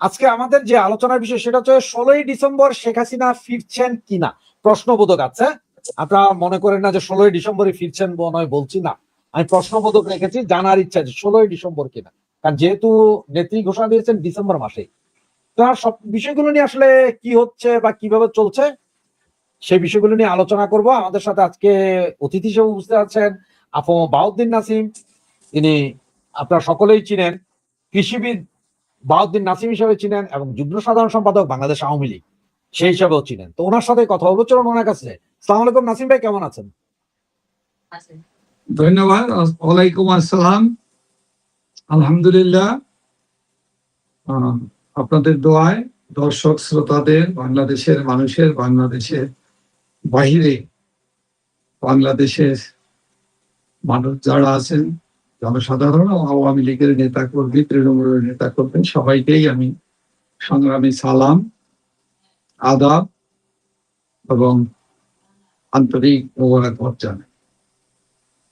আজকে আমাদের যে আলোচনার বিষয় সেটা হচ্ছে 16ই ডিসেম্বর শেখ হাসিনা ফিরছেন কিনা, প্রশ্নবোধক আছে। আপনারা মনে করেন না যে 16ই ডিসেম্বরই ফিরছেন নয়, বলছি না, আমি প্রশ্নবোধক রেখেছি, জানার ইচ্ছা যে 16ই ডিসেম্বর কিনা, কারণ যেহেতু নেত্রী ঘোষণা দিয়েছেন ডিসেম্বর মাসে। তো সব বিষয়গুলো নিয়ে আসলে কি হচ্ছে বা কিভাবে চলছে সেই বিষয়গুলো নিয়ে আলোচনা করব। আমাদের সাথে আজকে অতিথি হিসেবে উপস্থিত আছেন আপু বাউদ্দিন নাসিম। তিনি আপনারা সকলেই চিনেন, কৃষিবিদ বাউদ্দিন নাসিম হিসেবে চিনেন এবং যুগ্ম সাধারণ সম্পাদক বাংলাদেশ আওয়ামী লীগ সেই হিসাবেও চিনেন। তো ওনার সাথে কথা বলবো, চলুন ওনার কাছে। আসসালামু আলাইকুম নাসিম ভাই, কেমন আছেন? ধন্যবাদ। ওয়ালাইকুম আসসালাম। আলহামদুলিল্লাহ, আপনাদের দোয়ায় দর্শক শ্রোতাদের, বাংলাদেশের মানুষের, বাংলাদেশের বাহিরে বাংলাদেশের মানুষ যারা আছেন, জনসাধারণ, আওয়ামী লীগের নেতা কর্মী, তৃণমূলের নেতা কর্মী, সবাইকেই আমি সংগ্রামী সালাম, আদাব এবং আন্তরিক মোবারকবাদ জানাই।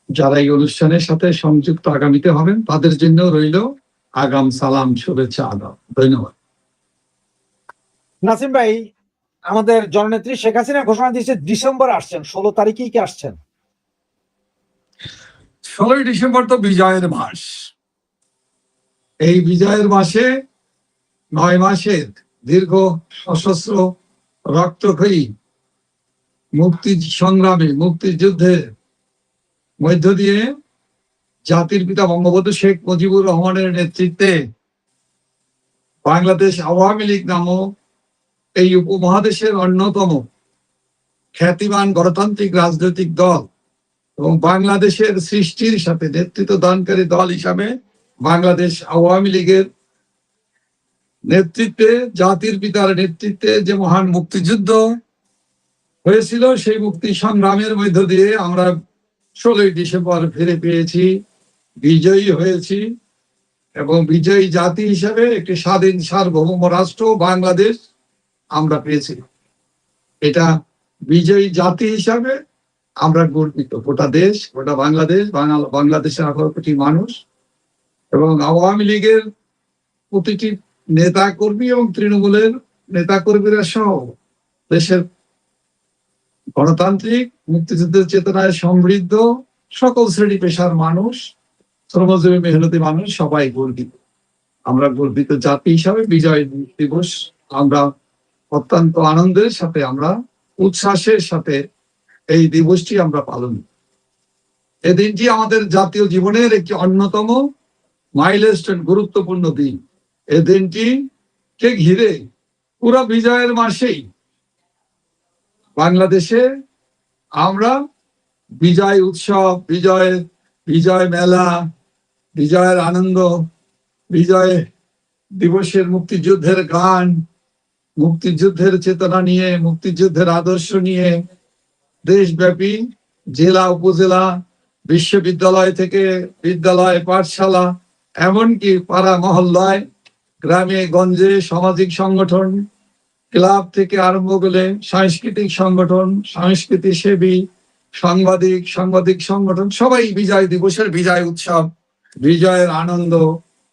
যারা এই অনুষ্ঠানের সাথে সংযুক্ত আগামীতে হবেন তাদের জন্য রইল আগাম সালাম, শুভেচ্ছা, আদাব। ধন্যবাদ। নাসিম ভাই, আমাদের জননেত্রী শেখ হাসিনা ঘোষণা দিয়েছে ডিসেম্বর আসছেন, 16 তারিখেই কি আসছেন? 16ই ডিসেম্বর তো বিজয়ের মাস। এই বিজয়ের মাসে 9 মাসের দীর্ঘ সশস্ত্র রক্তক্ষয়ী মুক্তি সংগ্রামে, মুক্তিযুদ্ধের মধ্য দিয়ে জাতির পিতা বঙ্গবন্ধু শেখ মুজিবুর রহমানের নেতৃত্বে বাংলাদেশ আওয়ামী লীগ নামক এই উপমহাদেশের অন্যতম খ্যাতিমান গণতান্ত্রিক রাজনৈতিক দল এবং বাংলাদেশের সৃষ্টির সাথে নেতৃত্ব দানকারী দল হিসাবে বাংলাদেশ আওয়ামী লীগের নেতৃত্বে, জাতির পিতার নেতৃত্বে যে মহান মুক্তিযুদ্ধ হয়েছিল, সেই মুক্তি সংগ্রামের মধ্য দিয়ে আমরা 16ই ডিসেম্বর ফিরে পেয়েছি, বিজয়ী হয়েছি এবং বিজয়ী জাতি হিসেবে একটি স্বাধীন সার্বভৌম রাষ্ট্র বাংলাদেশ আমরা পেয়েছি। এটা বিজয়ী জাতি হিসাবে আমরা গর্বিত। গোটা দেশ, গোটা বাংলাদেশ, বাংলাদেশের 18 কোটি মানুষ এবং আওয়ামী লীগের প্রতিটি নেতা কর্মী এবং তৃণমূলের নেতা কর্মীরা সহ দেশের গণতান্ত্রিক মুক্তিযুদ্ধের চেতনায় সমৃদ্ধ সকল শ্রেণী পেশার মানুষ, শ্রমজীবী মেহনতি মানুষ সবাই গর্বিত। আমরা গর্বিত জাতি হিসাবে বিজয় দিবস আমরা অত্যন্ত আনন্দের সাথে, আমরা উচ্ছ্বাসের সাথে এই দিবসটি আমরা পালন। এই দিনটি আমাদের জাতীয় জীবনের একটি অন্যতম মাইলস্টোন, গুরুত্বপূর্ণ দিন। এই দিনটি কে ঘিরে পুরো বিজয়ের মাসেই বাংলাদেশে আমরা বিজয় উৎসব, বিজয় মেলা, বিজয়ের আনন্দ, বিজয় দিবসের মুক্তিযুদ্ধের গান, মুক্তিযুদ্ধের চেতনা নিয়ে, মুক্তিযুদ্ধের আদর্শ নিয়ে দেশব্যাপী জেলা, উপজেলা, বিশ্ববিদ্যালয় থেকে বিদ্যালয়, পাঠশালা, এমনকি পাড়া মহল্লায়, গ্রামে গঞ্জে, সামাজিক সংগঠন, ক্লাব থেকে আরম্ভ করে সাংস্কৃতিক সংগঠন, সংস্কৃতি সেবী, সাংবাদিক সংগঠন সবাই বিজয় দিবসের বিজয় উৎসব, বিজয়ের আনন্দ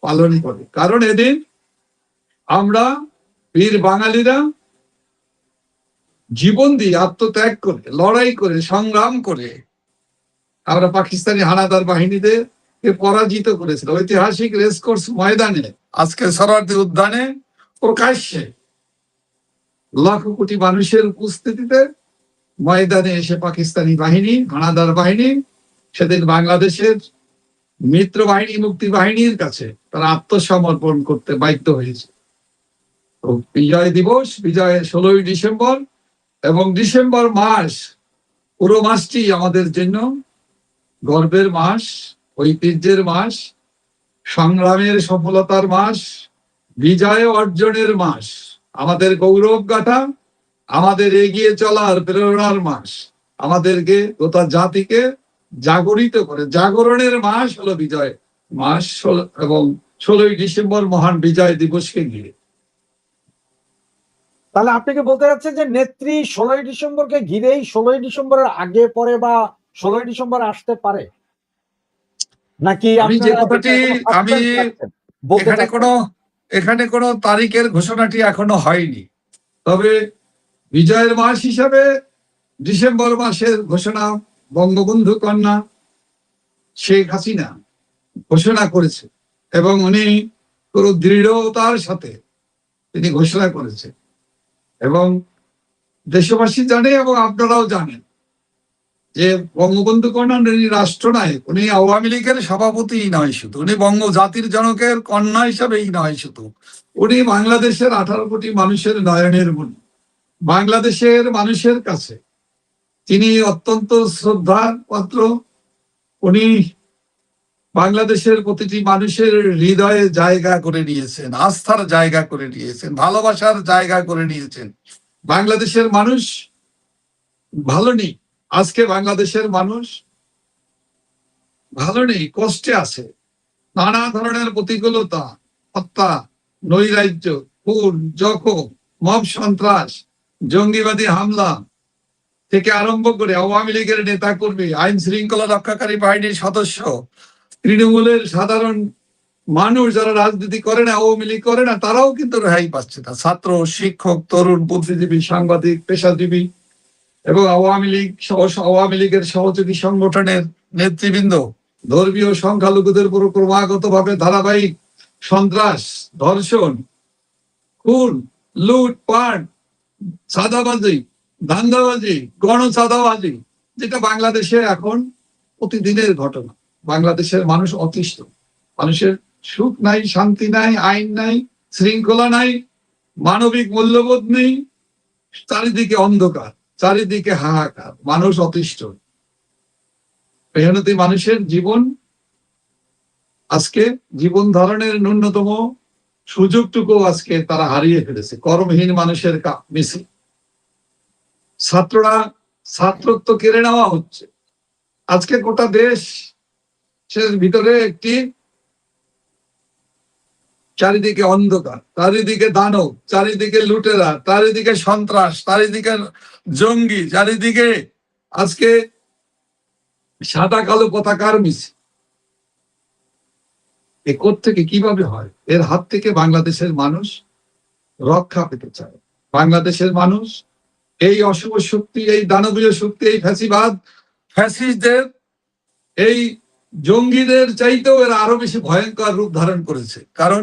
পালন করে। কারণ এদিন আমরা বীর বাঙালিরা জীবন দিয়ে, আত্মত্যাগ করে, লড়াই করে, সংগ্রাম করে আমরা পাকিস্তানি হানাদার বাহিনীদের পরাজিত করেছিল। ঐতিহাসিক রেসকোর্স ময়দানে, আজকে সরোয়ার্দী উদ্যানে প্রকাশ্যে লাখ কোটি মানুষের উপস্থিতিতে ময়দানে এসে পাকিস্তানি বাহিনী, হানাদার বাহিনী সেদিন বাংলাদেশের মিত্র বাহিনী, মুক্তি বাহিনীর কাছে তারা আত্মসমর্পণ করতে বাধ্য হয়েছে। বিজয় দিবস, বিজয় 16ই ডিসেম্বর এবং ডিসেম্বর মাস, পুরো মাসটি আমাদের জন্য গর্বের মাস, ঐতিহ্যের মাস, সংগ্রামের সফলতার মাস, বিজয় অর্জনের মাস, আমাদের গৌরব গাথা, আমাদের এগিয়ে চলার প্রেরণার মাস, আমাদেরকে গোটা জাতিকে জাগরিত করে। জাগরণের মাস হলো বিজয় মাস এবং 16ই ডিসেম্বর মহান বিজয় দিবসকে ঘিরে। তাহলে আপনি কি বলতে চাচ্ছেন যে নেত্রী 16ই ডিসেম্বরকে ঘিরেই 16ই ডিসেম্বরের আগে পরে বা 16ই ডিসেম্বর আসতে পারে নাকি? আমি যে কথাটি, আমি এখানে কোনো এখানে কোনো তারিখের ঘোষণাটি এখনো হয়নি, তবে বিজয়ের মাস হিসাবে ডিসেম্বর মাসের ঘোষণা বঙ্গবন্ধু কন্যা শেখ হাসিনা ঘোষণা করেছে, এবং উনি পুরো দৃঢ়তার সাথে তিনি ঘোষণা করেছে, এবং দেশবাসী জানে এবং আপনারাও জানেন যে বঙ্গবন্ধু কন্যা উনি রাষ্ট্রনায়ক, উনি আওয়ামী লীগের সভাপতি নয় শুধু, উনি বঙ্গ জাতির জনকের কন্যা হিসাবেই নয় শুধু, উনি বাংলাদেশের 18 কোটি মানুষের নয়নের মণি। বাংলাদেশের মানুষের কাছে তিনি অত্যন্ত শ্রদ্ধার পাত্র। উনি বাংলাদেশের প্রতিটি মানুষের হৃদয়ে জায়গা করে নিয়েছেন, আস্থার জায়গা করে নিয়েছেন, ভালোবাসার জায়গা করে নিয়েছেন। বাংলাদেশের মানুষ ভালো নেই, আজকে বাংলাদেশের মানুষ ভালো নেই, কষ্টে আছে। নানা ধরনের প্রতিকূলতা, হত্যা, নৈরাজ্য, খুন, জখম, মব সন্ত্রাস, জঙ্গিবাদী হামলা থেকে আরম্ভ করে আওয়ামী লীগের নেতা কর্মী, আইন শৃঙ্খলা রক্ষাকারী বাহিনীর সদস্য, তৃণমূলের সাধারণ মানুষ যারা রাজনীতি করে না, আওয়ামী লীগ করে না, তারাও কিন্তু রেহাই পাচ্ছে না। ছাত্র, শিক্ষক, তরুণ, বুদ্ধিজীবী, সাংবাদিক, পেশাজীবী এবং আওয়ামী লীগের সহযোগী সংগঠনের নেতৃবৃন্দ, ধর্মীয় সংখ্যালঘুদের উপর ক্রমাগতভাবে ধারাবাহিক সন্ত্রাস, ধর্ষণ, খুন, লুটপাট, চাঁদাবাজি, ধান্দাবাজি, গণচাঁদাবাজি, যেটা বাংলাদেশে এখন প্রতিদিনের ঘটনা। বাংলাদেশের মানুষ অতিষ্ঠ, মানুষের সুখ নাই, শান্তি নাই, আইন নাই, শৃঙ্খলা নাই, মানবিক মূল্যবোধ নেই, চারিদিকে অন্ধকার, চারিদিকে হাহাকার, মানুষ অতিষ্ঠ। মেহনতি মানুষের জীবন আজকে জীবন ধারণের ন্যূনতম সুযোগটুকু আজকে তারা হারিয়ে ফেলেছে। কর্মহীন মানুষের মিছিল, ছাত্ররা ছাত্রত্ব কেড়ে নেওয়া হচ্ছে। আজকে গোটা দেশ ভিতরে একটি চারিদিকে অন্ধকার, চারিদিকে দানব, চারিদিকে লুটেরা, চারিদিকে সন্ত্রাস, চারিদিকে জঙ্গি, চারিদিকে আজকে সাদা কালো পতাকার মিছিল। এ থেকে কিভাবে হয়? এর হাত থেকে বাংলাদেশের মানুষ রক্ষা পেতে চায়। বাংলাদেশের মানুষ এই অশুভ শক্তি, এই দানবীয় শক্তি, এই ফ্যাসিবাদ, ফ্যাসিস্টদের, এই জঙ্গিদের চাইতেও এরা আরো বেশি ভয়ঙ্কর রূপ ধারণ করেছে। কারণ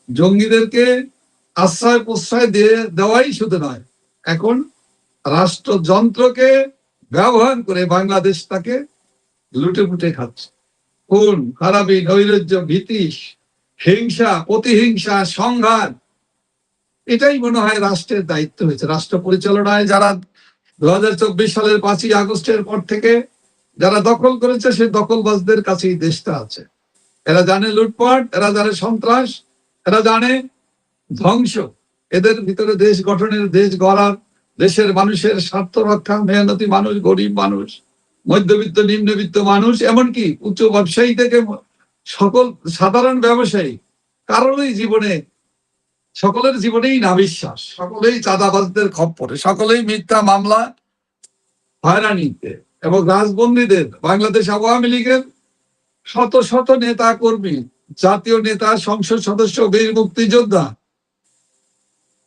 জঙ্গিদেরকে আশ্রয় প্রশ্রয় দেওয়াই শুধু নয়, এখন রাষ্ট্রযন্ত্রকে ব্যবহার করে বাংলাদেশ তাকে লুটে পুটে খাচ্ছে। খুন, খারাপি, নৈরাজ্য, ভীতি, হিংসা, প্রতিহিংসা, সংঘাত, এটাই মনে হয় রাষ্ট্রের দায়িত্ব হয়েছে। রাষ্ট্র পরিচালনায় যারা 2024 সালের 5ই আগস্টের পর থেকে যারা দখল করেছে, সেই দখলবাজদের কাছেই দেশটা আছে। এরা জানে লুটপাট, এরা জানে সন্ত্রাস, এরা জানে ধ্বংস। এদের ভিতরে দেশ গঠনের, দেশ গড়ার, দেশের মানুষের স্বার্থ রক্ষা, মেহনতি মানুষ, গরিব মানুষ, মধ্যবিত্ত, নিম্নবিত্ত মানুষ, এমনকি উচ্চ ব্যবসায়ী থেকে সকল সাধারণ ব্যবসায়ী, কারোরই জীবনে, সকলের জীবনেই না বিশ্বাস, সকলেই চাঁদাবাজদের খপ্পরে, সকলেই মিথ্যা মামলা, হয়রানিতে এবং রাজবন্দীদের। বাংলাদেশ আওয়ামী লীগের শত শত নেতা কর্মী, জাতীয় নেতা, সংসদ সদস্য, বীর মুক্তিযোদ্ধা,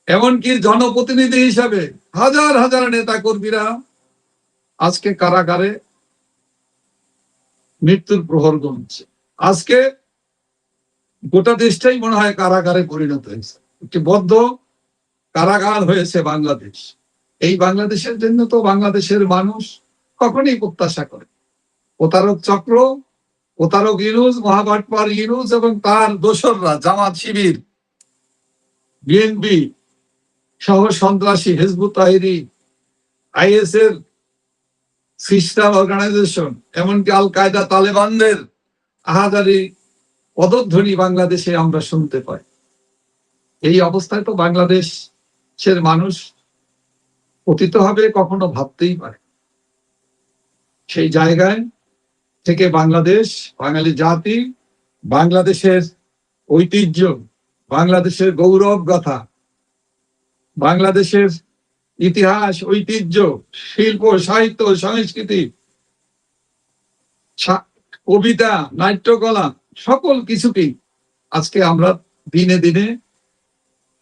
এমনকি জনপ্রতিনিধি হিসাবে হাজার হাজার নেতা কর্মীরা আজকে কারাগারে মৃত্যুর প্রহর গুনছে। আজকে গোটা দেশটাই মনে হয় কারাগারে পরিণত হয়েছে, একটি বদ্ধ কারাগার হয়েছে বাংলাদেশ। এই বাংলাদেশের জন্য তো বাংলাদেশের মানুষ কখনই প্রত্যাশা করে। প্রতারক চক্র, প্রতারক ইউনূস, মহাবাটপার ইউনূস এবং তার দোসররা, জামাত, শিবির, বিএনপি সহ সন্ত্রাসী, হিজবুত তাহরির, আইএস এর সিস্টার অর্গানাইজেশন, এমনকি আল কায়দা, তালেবানদের আহাজারি পদধ্বনি বাংলাদেশে আমরা শুনতে পাই। এই অবস্থায় তো বাংলাদেশের মানুষ পতিত হবে কখনো ভাবতেই পারে। সেই জায়গায় থেকে বাংলাদেশ, বাঙালি জাতি, বাংলাদেশের ঐতিহ্য, বাংলাদেশের গৌরব গাথা, বাংলাদেশের ইতিহাস, ঐতিহ্য, শিল্প, সাহিত্য, সংস্কৃতি, কবিতা, নাট্যকলা, সকল কিছুকেই আজকে আমরা দিনে দিনে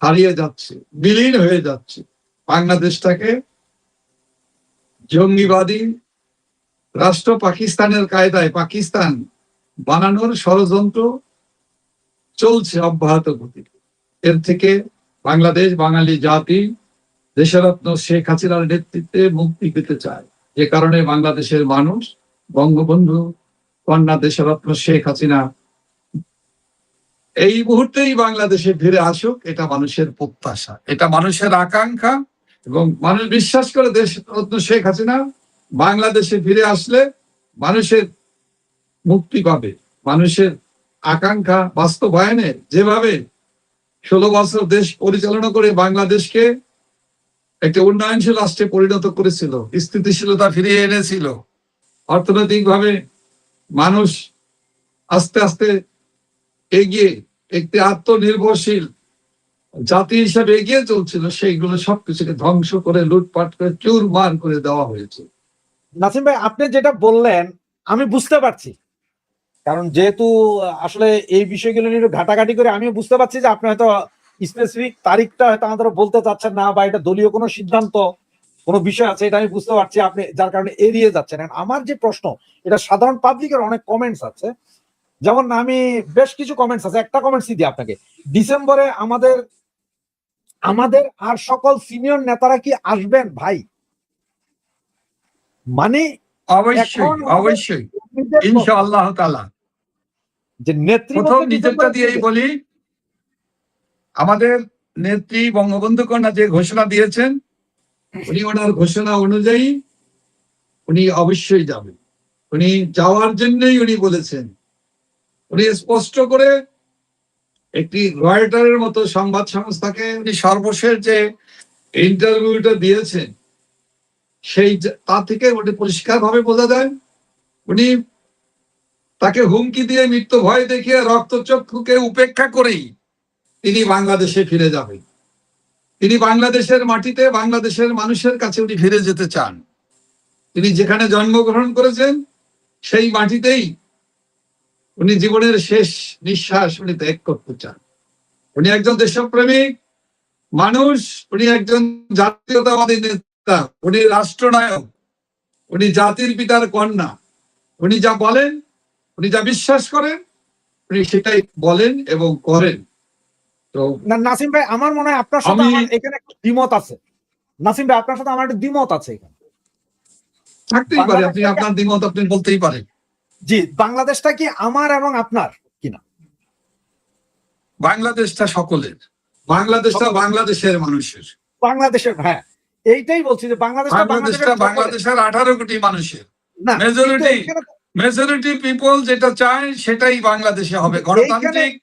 হারিয়ে যাচ্ছে, বিলীন হয়ে যাচ্ছে। বাংলাদেশটাকে জঙ্গিবাদী রাষ্ট্র পাকিস্তানের কায়দায় পাকিস্তান বানানোর ষড়যন্ত্র চলছে অব্যাহত গতিতে। এর থেকে বাংলাদেশ, বাঙালি জাতি দেশরত্ন শেখ হাসিনার নেতৃত্বে মুক্তি পেতে চায়। যে কারণে বাংলাদেশের মানুষ বঙ্গবন্ধু কন্যা দেশরত্ন শেখ হাসিনা এই মুহূর্তেই বাংলাদেশে ফিরে আসুক, এটা মানুষের প্রত্যাশা, এটা মানুষের আকাঙ্ক্ষা। এবং মানুষ বিশ্বাস করে দেশরত্ন শেখ হাসিনা বাংলাদেশে ফিরে আসলে মানুষের মুক্তি পাবে। মানুষের আকাঙ্ক্ষা বাস্তবায়নে যেভাবে 16 বছর দেশ পরিচালনা করে বাংলাদেশকে একটি উন্নয়নশীল রাষ্ট্রে পরিণত করেছিল, স্থিতিশীলতা ফিরিয়ে এনেছিল, অর্থনৈতিকভাবে মানুষ আস্তে আস্তে এগিয়ে একটি আত্মনির্ভরশীল জাতি হিসাবে এগিয়ে চলছিল, সেইগুলো সবকিছুকে ধ্বংস করে লুটপাট করে চুরমার করে দেওয়া হয়েছে। নাসিম ভাই, আপনি যেটা বললেন আমি বুঝতে পারছি, কারণ যেহেতু আসলে এই বিষয়গুলো নিয়ে ঘাটাঘাটি করে আমিও বুঝতে পারছি যে আপনি হয়তো স্পেসিফিক তারিখটা হয়তো আমাদের বলতে চাচ্ছেন না, বা এটা দলীয় কোনো সিদ্ধান্ত কোনো বিষয় আছে, এটা আমি বুঝতে পারছি, আপনি যার কারণে এড়িয়ে যাচ্ছেন। আমার যে প্রশ্ন, এটা সাধারণ পাবলিকের অনেক কমেন্টস আছে, যেমন আমি বেশ কিছু কমেন্টস আছে, একটা কমেন্টস দিই আপনাকে। ডিসেম্বরে আমাদের আর সকল সিনিয়র নেতারা কি আসবেন ভাই? মানে অবশ্যই অবশ্যই, ইনশাআল্লাহ তাআলা। যে নেত্রী প্রথম নিজেরটা দিয়েই বলি, আমাদের নেত্রী বঙ্গবন্ধু কন্যা যে ঘোষণা দিয়েছেন, উনি ওনার ঘোষণা অনুযায়ী উনি অবশ্যই যাবেন। উনি যাওয়ার জন্যই উনি বলেছেন। উনি স্পষ্ট করে একটি রয়টারের মতো সংবাদ সংস্থাকে উনি সর্বশেষ যে ইন্টারভিউটা দিয়েছেন, সেই তা থেকে উনি পরিষ্কার ভাবে বোঝা যায় উনি তাকে হুমকি দিয়ে মৃত্যু ভয় দেখিয়ে রক্তচক্ষুকে উপেক্ষা করেই তিনি বাংলাদেশে ফিরে যাবেন। তিনি বাংলাদেশের মাটিতে বাংলাদেশের মানুষের কাছে উনি ফিরে যেতে চান। তিনি যেখানে জন্মগ্রহণ করেছেন সেই মাটিতেই উনি জীবনের শেষ নিঃশ্বাস উনি ত্যাগ করতে চান। উনি একজন দেশপ্রেমিক মানুষ, উনি একজন জাতীয়তাবাদী নেতা, উনি রাষ্ট্রনায়ক, উনি জাতির পিতার কন্যা। উনি যা বলেন, উনি যা বিশ্বাস করেন, উনি সেটাই বলেন এবং করেন। তো নাসিম ভাই, আমার মনে হয় আপনার সাথে আমার এখানে একটা দ্বিমত আছে। নাসিম ভাই, আপনার সাথে আমার একটা দ্বিমত আছে এখানে। থাকতেই পারে, আপনি আপনার দ্বিমত আপনি বলতেই পারেন। জি, বাংলাদেশটা কি আমার এবং আপনার কিনা? বাংলাদেশটা সকলের, বাংলাদেশটা বাংলাদেশের মানুষের। বাংলাদেশের, হ্যাঁ এইটাই বলছি যে বাংলাদেশটা বাংলাদেশের 18 কোটি মানুষের না, মেজরিটি পিপল যেটা চায় সেটাই বাংলাদেশে হবে, গণতান্ত্রিক।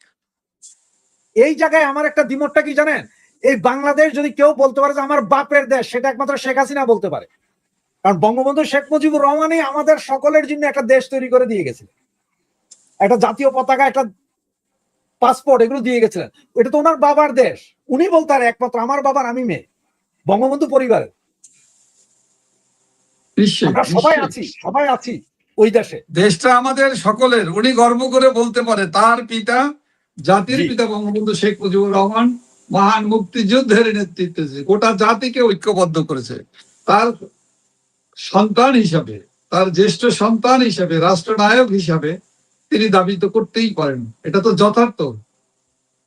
এই জায়গায় আমার একটা দ্বিমতটা কি জানেন, এই বাংলাদেশ যদি কেউ বলতে পারে যে আমার বাপের দেশ, সেটা একমাত্র শেখ হাসিনা বলতে পারে। কারণ বঙ্গবন্ধু শেখ মুজিবুর রহমানই আমাদের সকলের জন্য একটা দেশ তৈরি করে দিয়ে গেছিলেন, একটা জাতীয় পতাকা, একটা পাসপোর্ট, এগুলো দিয়ে গেছিলেন। এটা তো ওনার বাবার দেশ, উনি বলতে একমাত্র আমার বাবার আমি মেয়ে, বঙ্গবন্ধু পরিবারের আমরা সবাই আছি ওই দেশে। দেশটা আমাদের সকলের, উনি গর্ব করে বলতে পারে তার পিতা জাতির পিতা বঙ্গবন্ধু শেখ মুজিবুর রহমান মহান মুক্তিযুদ্ধের নেতৃত্বে গোটা জাতিকে ঐক্যবদ্ধ করেছে। তার সন্তান হিসাবে, তার জ্যেষ্ঠ সন্তান হিসাবে, রাষ্ট্রনায়ক হিসাবে তিনি দাবি তো করতেই পারেন, এটা তো যথার্থ।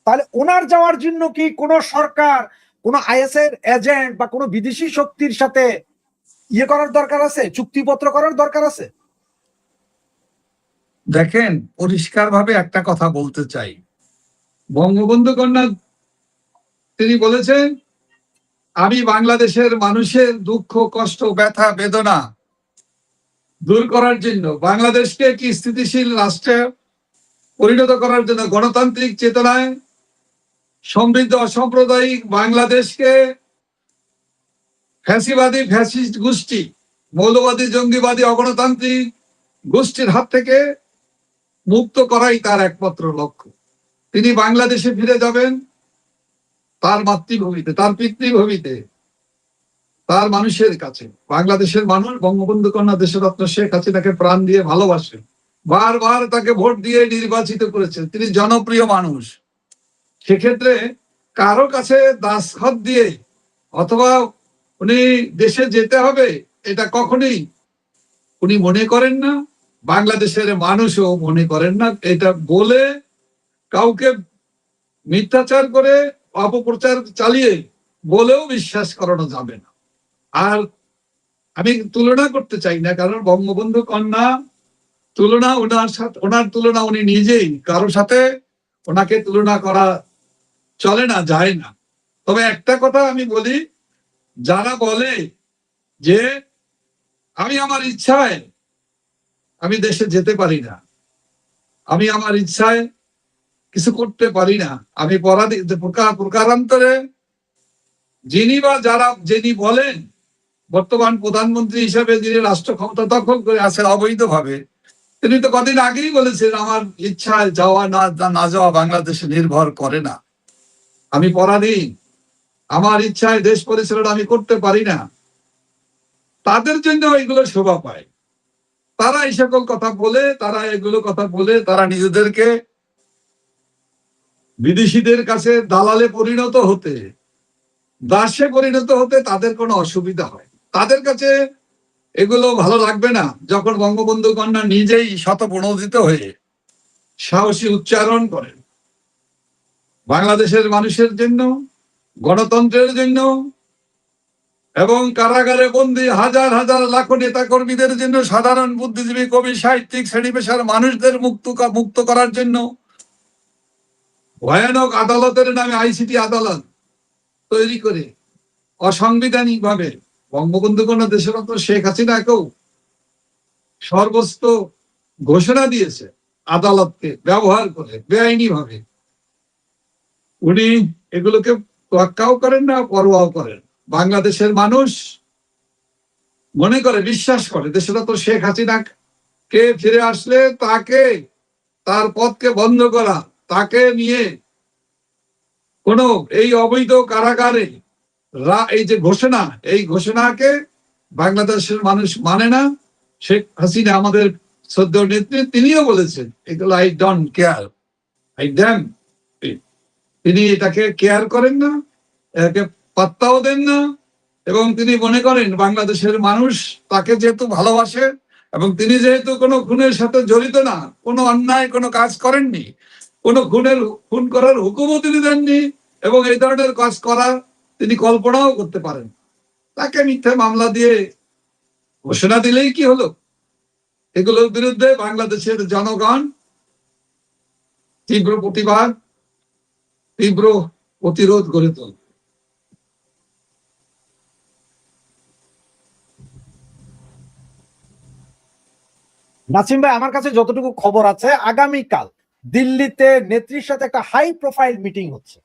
তাহলে ওনার যাওয়ার জন্য কি কোন সরকার, কোন আইএসএর এজেন্ট বা কোন বিদেশি শক্তির সাথে ইয়ে করার দরকার আছে, চুক্তিপত্র করার দরকার আছে? দেখেন, পরিষ্কার ভাবে একটা কথা বলতে চাই, বঙ্গবন্ধু কন্যা তিনি বলেছেন আমি বাংলাদেশের মানুষের দুঃখ কষ্ট ব্যথা বেদনা দূর করার জন্য, বাংলাদেশকে একটি স্থিতিশীল রাষ্ট্রে পরিণত করার জন্য, গণতান্ত্রিক চেতনায় সমৃদ্ধ অসাম্প্রদায়িক বাংলাদেশকে ফ্যাসিবাদী ফ্যাসিস্ট গোষ্ঠী, মৌলবাদী জঙ্গিবাদী অগণতান্ত্রিক গোষ্ঠীর হাত থেকে মুক্ত করাই তার একমাত্র লক্ষ্য। তিনি বাংলাদেশে ফিরে যাবেন, তার মাতৃভূমিতে, তার পিতৃভূমিতে, তার মানুষের কাছে। বাংলাদেশের মানুষ বঙ্গবন্ধু কন্যা দেশরত্ন শেখ হাসিনাকে প্রাণ দিয়ে ভালোবাসেন, বারবার তাকে ভোট দিয়ে নির্বাচিত করেছেন, তিনি জনপ্রিয় মানুষ। সেক্ষেত্রে কারো কাছে দাসখত দিয়ে অথবা উনি দেশে যেতে হবে এটা কখনোই উনি মনে করেন না, বাংলাদেশের মানুষও মনে করেন না। এটা বলে কাউকে মিথ্যাচার করে অপপ্রচার চালিয়ে বলেও বিশ্বাস করানো যাবে না। আর আমি তুলনা করতে চাই না, কারণ বঙ্গবন্ধু কন্যা তুলনা ওনার সাথে, ওনার তুলনা উনি নিজেই, কারোর সাথে ওনাকে তুলনা করা চলে না, যায় না। তবে একটা কথা আমি বলি, যারা বলে যে আমি আমার ইচ্ছায় আমি দেশে যেতে পারি না, আমি আমার ইচ্ছায় কিছু করতে পারি না, আমি প্রকারান্তরে যিনি বলেন বর্তমান প্রধানমন্ত্রী হিসেবে যিনি রাষ্ট্র ক্ষমতা দখল করে আছেন অবৈধভাবে, তিনি তো কদিন আগেই বলেছেন আমার ইচ্ছায় যাওয়া না যাওয়া বাংলাদেশে নির্ভর করে না, আমি পরাধীন, আমার ইচ্ছায় দেশ পরিচালনা আমি করতে পারি না। তাদের জন্য এগুলো শোভা পায়। তারা এই সকল কথা বলে, তারা নিজেদেরকে বিদেশিদের কাছে দালালে পরিণত হতে, দাসে পরিণত হতে তাদের কোনো অসুবিধা হয়। তাদের কাছে এগুলো ভালো লাগবে না যখন বঙ্গবন্ধু কন্যা নিজেই শতপ্রণোদিত হয়ে সাহসী উচ্চারণ করেন বাংলাদেশের মানুষের জন্য, গণতন্ত্রের জন্য এবং কারাগারে বন্দী হাজার হাজার লাখো নেতা কর্মীদের জন্য, সাধারণ বুদ্ধিজীবী, কবি, সাহিত্যিক, শ্রেণী পেশার মানুষদের মুক্ত করার জন্য ভয়ানক আদালতের নামে আইসিটি আদালত তৈরি করে অসাংবিধানিক ভাবে বঙ্গবন্ধু কন্যা দেশরত্ন শেখ হাসিনাকেও সর্বোচ্চ ঘোষণা দিয়েছে আদালতকে ব্যবহার করে বেআইনি ভাবে। উনি এগুলোকে তোয়াক্কাও করেন না, পরোয়াও করেন। বাংলাদেশের মানুষ মনে করে, বিশ্বাস করে দেশরত্ন শেখ হাসিনা কে ফিরে আসলে তাকে, তার পথকে বন্ধ করা, তাকে নিয়ে কোন এই অবৈধ কারাগারে এই যে ঘোষণা, এই ঘোষণাকে বাংলাদেশের মানুষ মানে না। শেখ হাসিনা আমাদের শ্রদ্ধেয় নেত্রী, তিনিও বলেছেন এগুলো I don't care, I damn. তিনি এটাকে কেয়ার করেন না, এটাকে পাত্তাও দেন না, এবং তিনি মনে করেন বাংলাদেশের মানুষ তাকে যেহেতু ভালোবাসে এবং তিনি যেহেতু কোনো খুনের সাথে জড়িত না, কোনো অন্যায় কোনো কাজ করেননি, কোনো খুন করার হুকুমও তিনি দেননি, এবং এই ধরনের কাজ করা তিনি কল্পনাও করতে পারেন, তাকে মিথ্যা মামলা দিয়ে ঘোষণা দিলেই কি হলো? এগুলোর বিরুদ্ধে বাংলাদেশের জনগণ তীব্র প্রতিবাদ, তীব্র প্রতিরোধ গড়ে তোলে। নাসিম ভাই, আমার কাছে যতটুকু খবর আছে, আগামীকাল দিল্লিতে নেত্রীর সাথে একটা হাই প্রোফাইল মিটিং হচ্ছে।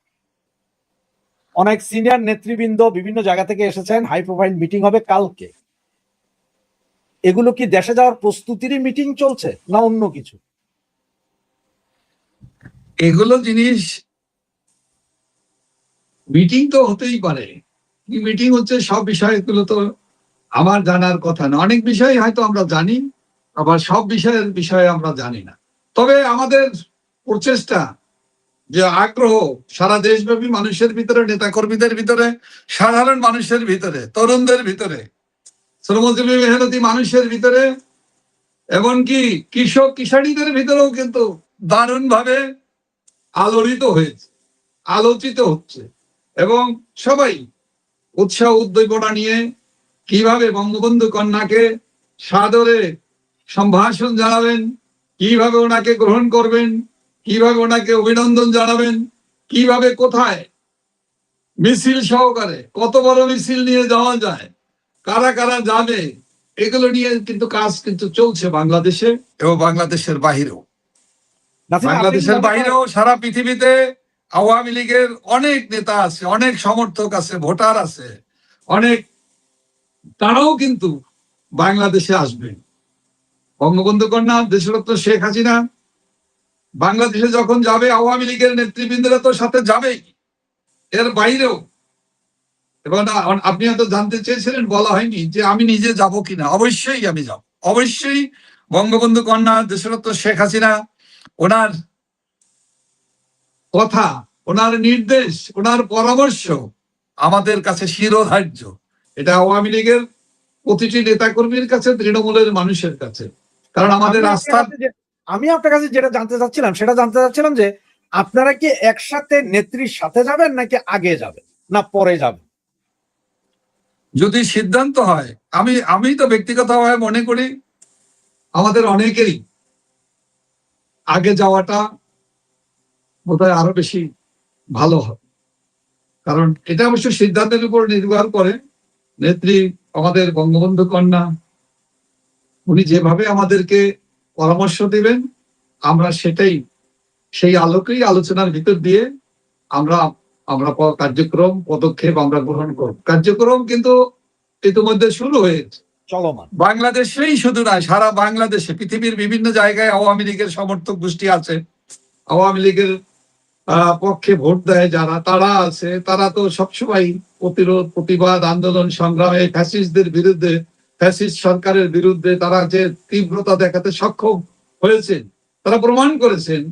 অনেক সিনিয়র নেতৃবৃন্দ বিভিন্ন জায়গা থেকে এসেছেন, হাই প্রোফাইল মিটিং হবে কালকে। এগুলো কি দেশে যাওয়ার প্রস্তুতিরই মিটিং চলছে না অন্য কিছু? এগুলো জিনিস মিটিং তো হতেই পারে, কি মিটিং হচ্ছে সব বিষয়গুলো তো আমার জানার কথা না। অনেক বিষয় হয়তো আমরা জানি, আবার সব বিষয়ে আমরা জানি না। তবে আমাদের প্রচেষ্টা, যে আগ্রহ সারা দেশব্যাপী মানুষের ভিতরে, নেতা কর্মীদের ভিতরে, সাধারণ মানুষের ভিতরে, তরুণদের ভিতরে, শ্রমজীবী মেহনতি মানুষের ভিতরে, এমনকি কৃষক কিষাণীদের ভিতরেও কিন্তু দারুণ ভাবে আলোড়িত হয়েছে, আলোচিত হচ্ছে, এবং সবাই উৎসাহ উদ্দীপনা নিয়ে কিভাবে বঙ্গবন্ধু কন্যাকে সাদরে সম্ভাষণ জানাবেন, কিভাবে ওনাকে গ্রহণ করবেন, কিভাবে ওনাকে অভিনন্দন জানাবেন, কিভাবে কোথায় মিছিল সহকারে, কত বড় মিছিল নিয়ে যাওয়া যায়, কারা কারা যাবে, এগুলো নিয়ে কিন্তু কাজ কিন্তু চলছে বাংলাদেশে এবং বাংলাদেশের বাহিরেও। বাংলাদেশের বাহিরেও সারা পৃথিবীতে আওয়ামী লীগের অনেক নেতা আছে, অনেক সমর্থক আছে, ভোটার আছে অনেক, তারাও কিন্তু বাংলাদেশে আসবেন। বঙ্গবন্ধু কন্যা দেশরত্ন শেখ হাসিনা বাংলাদেশে যখন যাবে, আওয়ামী লীগের নেতৃবৃন্দরা তো সাথে যাবেই, এর বাইরেও। এবং আপনি হয়তো জানতে চেয়েছিলেন, বলা হয়নি যে আমি নিজে যাব কিনা। অবশ্যই আমি যাব, অবশ্যই। বঙ্গবন্ধু কন্যা দেশরত্ন শেখ হাসিনা ওনার কথা ওনার নির্দেশ, ওনার পরামর্শ আমাদের কাছে শিরোধার্য। এটা আওয়ামী লীগের প্রতিটি নেতাকর্মীর কাছে, তৃণমূলের মানুষের কাছে। কারণ আমাদের আস্থার আমি আপনার কাছে যেটা জানতে চাচ্ছিলাম সেটা জানতে চাচ্ছিলাম যে আপনারা কি একসাথে নেত্রীর সাথে যাবেন নাকি আগে যাবেন না পরে যাবেন? যদি সিদ্ধান্ত হয়, আমি তো ব্যক্তিগতভাবে মনে করি আমাদের অনেকেরই আগে যাওয়াটা বোধহয় আরো বেশি ভালো হবে। কারণ এটা অবশ্য সিদ্ধান্তের উপর নির্ভর করে। নেত্রী আমাদের বঙ্গবন্ধু কন্যা, উনি যেভাবে আমাদেরকে পরামর্শ দিবেন, আমরা সেই আলোকেই আলোচনার ভিতর দিয়ে আমরা আমরা কার্যক্রম পদক্ষেপ আমরা গ্রহণ করব। কার্যক্রম কিন্তু ইতিমধ্যে শুরু হয়েছে, চলমান। বাংলাদেশেই শুধু নয়, সারা বাংলাদেশে, পৃথিবীর বিভিন্ন জায়গায় আওয়ামী লীগের সমর্থক গোষ্ঠী আছে, আওয়ামী লীগের পক্ষে ভোট দেয় যারা, তারা আছে। তারা তো সবসময় প্রতিরোধ, প্রতিবাদ, আন্দোলন, সংগ্রামে ফ্যাসিস্টদের বিরুদ্ধে, ফ্যাসিস্ট সরকারের বিরুদ্ধে তারা যে তীব্রতা দেখাতে সক্ষম হয়েছে, তারা প্রমাণ করেছেন।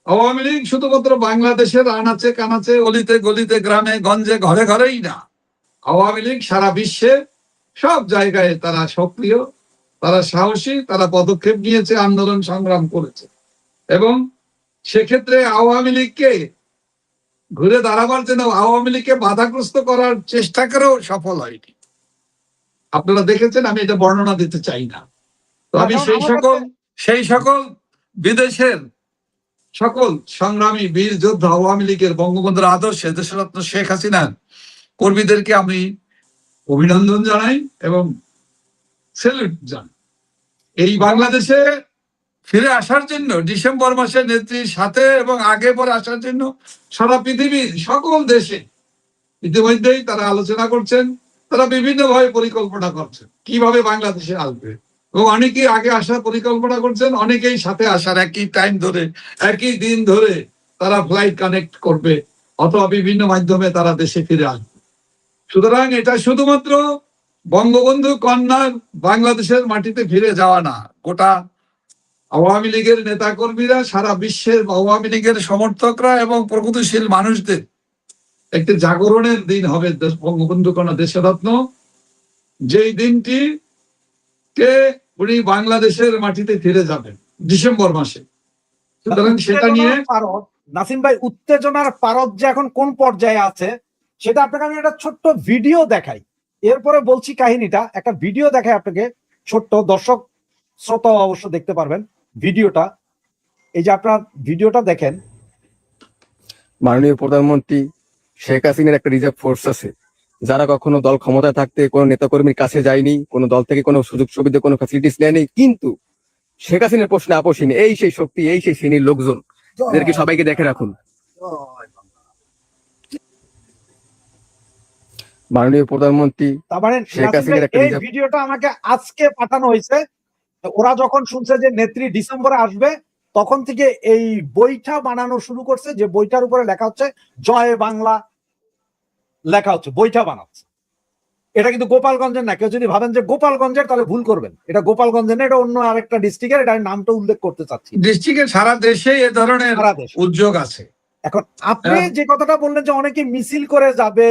আওয়ামী লীগ শুধুমাত্র বাংলাদেশের আনাচে কানাচে, অলিতে গলিতে, গ্রামে গঞ্জে, ঘরে ঘরেই না, আওয়ামী লীগ সারা বিশ্বে সব জায়গায় তারা সক্রিয়, তারা সাহসী, তারা পদক্ষেপ নিয়েছে, আন্দোলন সংগ্রাম করেছে। এবং সেক্ষেত্রে আওয়ামী লীগকে ঘুরে দাঁড়াবার জন্য, আওয়ামী লীগকে বাধাগ্রস্ত করার চেষ্টা করেও সফল হয়নি। আপনারা দেখেছেন, আমি এটা বর্ণনা দিতে চাই না। তো আমি সেই সকল বিদেশের সকল সংগ্রামী বীর যোদ্ধা, আওয়ামী লীগের বঙ্গবন্ধুর আদর্শে দেশরত্ন শেখ হাসিনার কর্মীদেরকে আমি অভিনন্দন জানাই এবং স্যালুট জানাই। এই বাংলাদেশে ফিরে আসার জন্য, ডিসেম্বর মাসে নেত্রীর সাথে এবং আগে পরে আসার জন্য সারা পৃথিবীর সকল দেশে ইতিমধ্যেই তারা আলোচনা করছেন, তারা বিভিন্নভাবে পরিকল্পনা করছেন কিভাবে বাংলাদেশে আসবে। এবং অনেকেই আগে আসার পরিকল্পনা করছেন, অনেকেই সাথে আসার একই টাইম ধরে, একই দিন ধরে তারা ফ্লাইট কানেক্ট করবে অথবা বিভিন্ন মাধ্যমে তারা দেশে ফিরে আসবে। সুতরাং এটা শুধুমাত্র বঙ্গবন্ধু কন্যার বাংলাদেশের মাটিতে ফিরে যাওয়া না, গোটা আওয়ামী লীগের নেতাকর্মীরা, সারা বিশ্বের আওয়ামী লীগের সমর্থকরা এবং প্রগতিশীল মানুষদের একটি জাগরণের দিন হবে বঙ্গবন্ধু কন্যা দেশরত্ন, যেই দিনটি কে উনি বাংলাদেশের মাটিতে ফিরে যাবেন ডিসেম্বর মাসে। সুতরাং সেটা নিয়ে নাসিম ভাই, উত্তেজনার পারদ যে এখন কোন পর্যায়ে আছে সেটা আপনাকে আমি একটা ছোট্ট ভিডিও দেখাই, এরপরে বলছি কাহিনীটা। একটা ভিডিও দেখাই আপনাকে, ছোট্ট, দর্শক শ্রোতা অবশ্য দেখতে পারবেন ভিডিওটা। এই যে আপনার ভিডিওটা দেখেন। মাননীয় প্রধানমন্ত্রী শেখ হাসিনার একটা রিজার্ভ ফোর্স আছে, যারা কখনো দল ক্ষমতায় থাকতে কোনো নেতাকর্মীর কাছে যায়নি, কোনো দল থেকে কোনো সুযোগ সুবিধা, কোনো ফ্যাসিলিটিস নেয়নি। কিন্তু শেখ হাসিনার প্রশ্নে আপোষহীন এই সেই শক্তি, এই সেই শ্রেণীর লোকজন, এদেরকে সবাইকে দেখে রাখুন। মাননীয় প্রধানমন্ত্রী শেখ হাসিনার একটা এই ভিডিওটা আমাকে আজকে পাঠানো হয়েছে। ওরা যখন শুনছে যে নেত্রী ডিসেম্বরে আসবে, তখন থেকে এই বইটা বানানো শুরু করছে, যে বইটার উপরে লেখা হচ্ছে জয় বাংলা লেখা হচ্ছে, বইটা বানাচ্ছে। এটা কিন্তু গোপালগঞ্জের না, কেউ যদি ভাবেন যে গোপালগঞ্জের তাহলে ভুল করবেন, এটা গোপালগঞ্জের না, এটা অন্য আরেকটা ডিস্ট্রিক্টের, এটা নামটা উল্লেখ করতে চাচ্ছি। ডিস্ট্রিক্টের সারা দেশে এ ধরনের উদ্যোগ আছে। এখন আপনি যে কথাটা বললেন যে অনেকে মিছিল করে যাবে,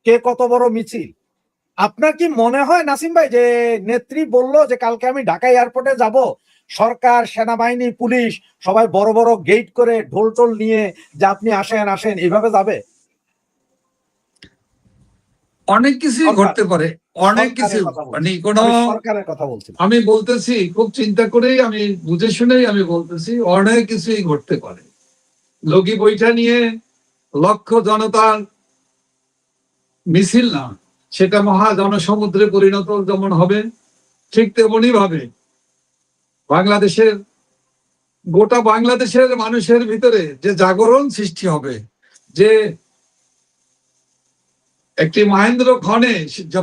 কে কত বড় মিছিল, আপনার কি মনে হয় নাসিম ভাই যে নেত্রী বললো যে কালকে আমি ঢাকা এয়ারপোর্টে যাব, সরকার, সেনাবাহিনী, পুলিশ সবাই বড় বড় গেট করে ঢোল টোল নিয়ে যে আপনি আসেন আসেন এইভাবে যাবে? অনেক কিছুই ঘটতে পারে, অনেক কিছু, মানে কোন সরকারের কথা বলছি, আমি বলতেছি খুব চিন্তা করেই, আমি বুঝে শুনেই আমি বলতেছি, অনেক কিছুই ঘটতে পারে। লগি বইটা নিয়ে লক্ষ জনতার মিছিল না, সেটা মহা জনসমুদ্রে পরিণত যেমন হবে, ঠিক তেমনি ভাবে বাংলাদেশের, গোটা বাংলাদেশের মানুষের ভিতরে যে জাগরণ সৃষ্টি হবে, যে একটি মহেন্দ্র ক্ষণে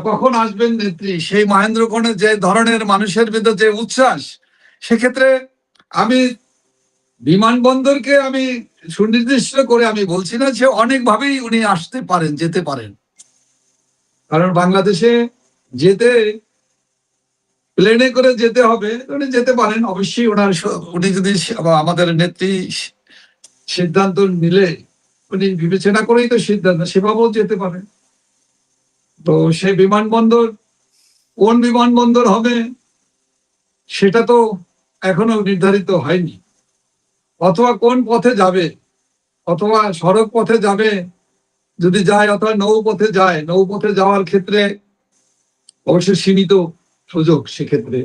কখন আসবেন নেত্রী, সেই মহেন্দ্র ক্ষণে যে ধরনের মানুষের ভিতরে যে উচ্ছ্বাস, সেক্ষেত্রে আমি বিমানবন্দরকে আমি সুনির্দিষ্ট করে আমি বলছি না, যে অনেকভাবেই উনি আসতে পারেন, যেতে পারেন। কারণ বাংলাদেশে যেতে প্লেনে করে যেতে হবে, উনি যেতে পারেন অবশ্যই। উনি যদি আমাদের নেত্রী সিদ্ধান্ত নিলে উনি বিবেচনা করেই তো সিদ্ধান্ত, সেভাবেও যেতে পারে। তো সে বিমানবন্দর কোন বিমানবন্দর হবে সেটা তো এখনো নির্ধারিত হয়নি, অথবা কোন পথে যাবে, অথবা সড়ক পথে যাবে যদি যায়, অথবা নৌপথে যায়, নৌপথে যাওয়ার ক্ষেত্রে অবশ্যই সীমিত সুযোগ সেক্ষেত্রে।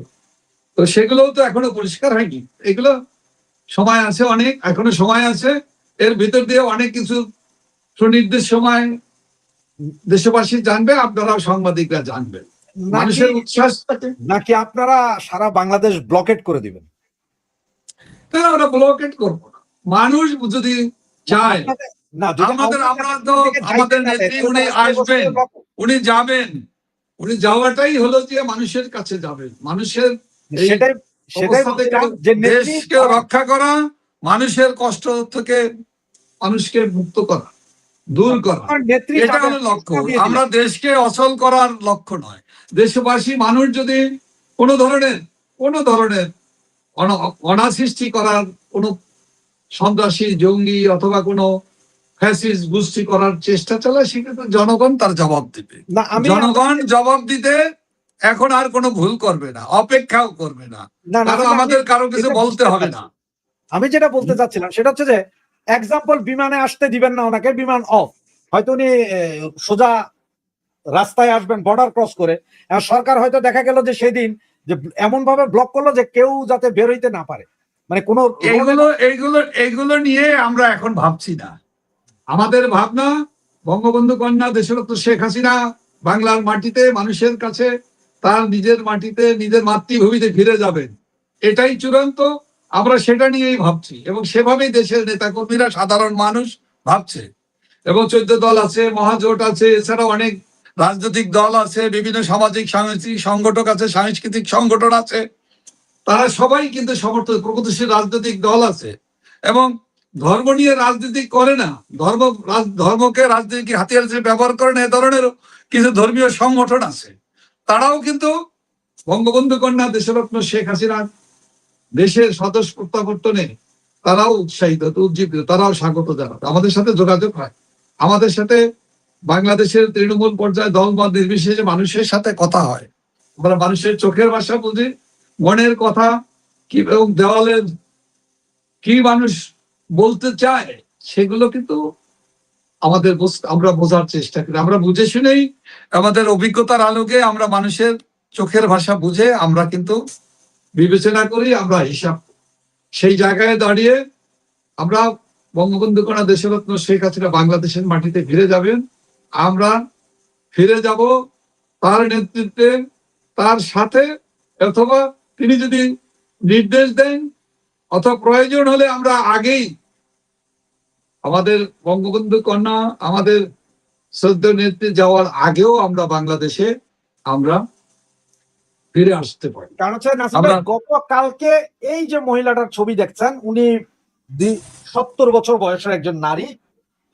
তো সেগুলোও তো এখনো পরিষ্কার হয়নি, এগুলো সময় আছে অনেক, এখনো সময় আছে। এর ভিতর দিয়ে অনেক কিছু সুনির্দিষ্ট সময় দেশবাসী জানবে, আপনারাও সাংবাদিকরা জানবেন। নাকি মানুষের উচ্ছ্বাস নাকি আপনারা সারা বাংলাদেশ ব্লকেট করে দিবেন? তাহলে আমরা ব্লকেট করবো না। মানুষ যদি চায়, না, যদি আমরা তো আমাদের নেত্রী উনি আসবেন, উনি যাবেন, উনি যাওয়াটাই হলো যে মানুষের কাছে যাবেন, মানুষের এই সেটাই সেটাই অবস্থা থেকে বলছিলাম যে নেত্রী দেশকে রক্ষা করা, মানুষের কষ্ট থেকে মানুষকে মুক্ত করা, দূর করা, নেত্রী এটা হলো লক্ষ্য। আমরা দেশকে অচল করার লক্ষ্য নয়। দেশবাসী মানুষ যদি কোনো ধরনের অনাসৃষ্টি করার, কোনো সন্ত্রাসী জঙ্গি অথবা কোনো ফ্যাসিস্ট গোষ্ঠী করার চেষ্টা চালায়, সেক্ষেত্রে জনগণ তার জবাব দিবে। না, আমি জনগণ জবাব দিতে এখন আর কোনো ভুল করবে না, অপেক্ষাও করবে না, কারণ আমাদের কারো কিছু বলতে হবে না। আমি যেটা বলতে চাচ্ছিলাম সেটা হচ্ছে যে এক্সাম্পল, বিমানে আসতে দিবেন না ওনাকে, বিমান অফ, হয়তো উনি সোজা রাস্তায় আসবেন বর্ডার ক্রস করে। সরকার হয়তো দেখা গেল যে সেদিন যে এমন ভাবে ব্লক করলো যে কেউ যাতে বের হইতে না পারে, মানে কোনো এইগুলো নিয়ে আমরা এখন ভাবছি না। আমাদের ভাবনা বঙ্গবন্ধু কন্যা দেশরত্ন শেখ হাসিনা বাংলার মাটিতে, মানুষের কাছে, তার নিজের মাটিতে, নিজের মাতৃভূমিতে ফিরে যাবেন, এটাই চূড়ান্ত। আমরা সেটা নিয়েই ভাবছি, এবং সেভাবেই দেশের নেতাকর্মীরা, সাধারণ মানুষ ভাবছে। এবং 14 দল আছে, মহাজোট আছে, এছাড়াও অনেক রাজনৈতিক দল আছে, বিভিন্ন সামাজিক সাংস্কৃতিক সংগঠক আছে, সাংস্কৃতিক সংগঠন আছে, তারা সবাই কিন্তু সমর্থন, প্রগতিশীল রাজনৈতিক দল আছে। এবং ধর্ম নিয়ে রাজনীতি করে না, ধর্মকে রাজনীতি হাতিয়ার হিসেবে ব্যবহার করে না, এ ধরনের কিছু ধর্মীয় সংগঠন আছে। তারাও কিন্তু বঙ্গবন্ধু কন্যা দেশরত্ন শেখ হাসিনা দেশের স্বদেশ প্রত্যাবর্তনে তারাও উৎসাহিত, উজ্জীবিত, তারাও স্বাগত জানায়, আমাদের সাথে যোগাযোগ হয়, আমাদের সাথে বাংলাদেশের তৃণমূল পর্যায়ে দলমত নির্বিশেষে মানুষের সাথে কথা হয়। আমরা মানুষের চোখের ভাষা বুঝি, মনের কথা কি এবং দেওয়ালের কি মানুষ বলতে চায়, সেগুলো কিন্তু আমরা বোঝার চেষ্টা করি। আমরা বুঝে শুনেই, আমাদের অভিজ্ঞতার আলোকে আমরা মানুষের চোখের ভাষা বুঝে আমরা কিন্তু বিবেচনা করি, আমরা হিসাব। সেই জায়গায় দাঁড়িয়ে আমরা বঙ্গবন্ধু কন্যা দেশরত্ন শেখ হাসিনা বাংলাদেশের মাটিতে ফিরে যাবেন, আমরা ফিরে যাব তার নেতৃত্বে, তার সাথে, অথবা তিনি যদি নির্দেশ দেন, অথবা প্রয়োজন হলে আমরা আগেই আমাদের বঙ্গবন্ধু কন্যা, আমাদের শ্রদ্ধেয় নেত্রী যাওয়ার আগেও আমরা বাংলাদেশে আমরা ফিরে আসতে পারি। কারণ হচ্ছে নাসিম ভাই, গতকালকে এই যে মহিলাটার ছবি দেখছেন, উনি 70 বছর বয়সের একজন নারী,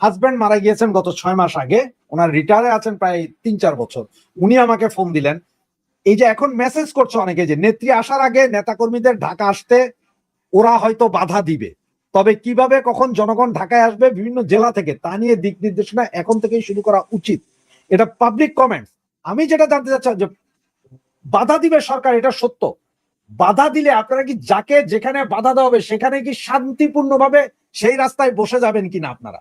হাজবেন্ড মারা গিয়েছেন গত 6 মাস আগে, ওনার রিটায়ারে আছেন প্রায় 3-4 বছর। উনি আমাকে ফোন দিলেন, এই যে এখন মেসেজ করছে অনেকে যে নেত্রী আসার আগে নেতাকর্মীদের ঢাকা আসতে ওরা হয়তো বাধা দিবে, তবে কিভাবে কখন জনগণ ঢাকায় আসবে বিভিন্ন জেলা থেকে তা নিয়ে দিক নির্দেশনা এখন থেকেই শুরু করা উচিত। এটা পাবলিক কমেন্ট। আমি যেটা জানতে চাচ্ছি যে বাধা দিবে সরকার, এটা সত্য, বাধা দিলে আপনারা কি যাকে যেখানে বাধা দেওয়া হবে সেখানে কি শান্তিপূর্ণভাবে সেই রাস্তায় বসে যাবেন কিনা আপনারা?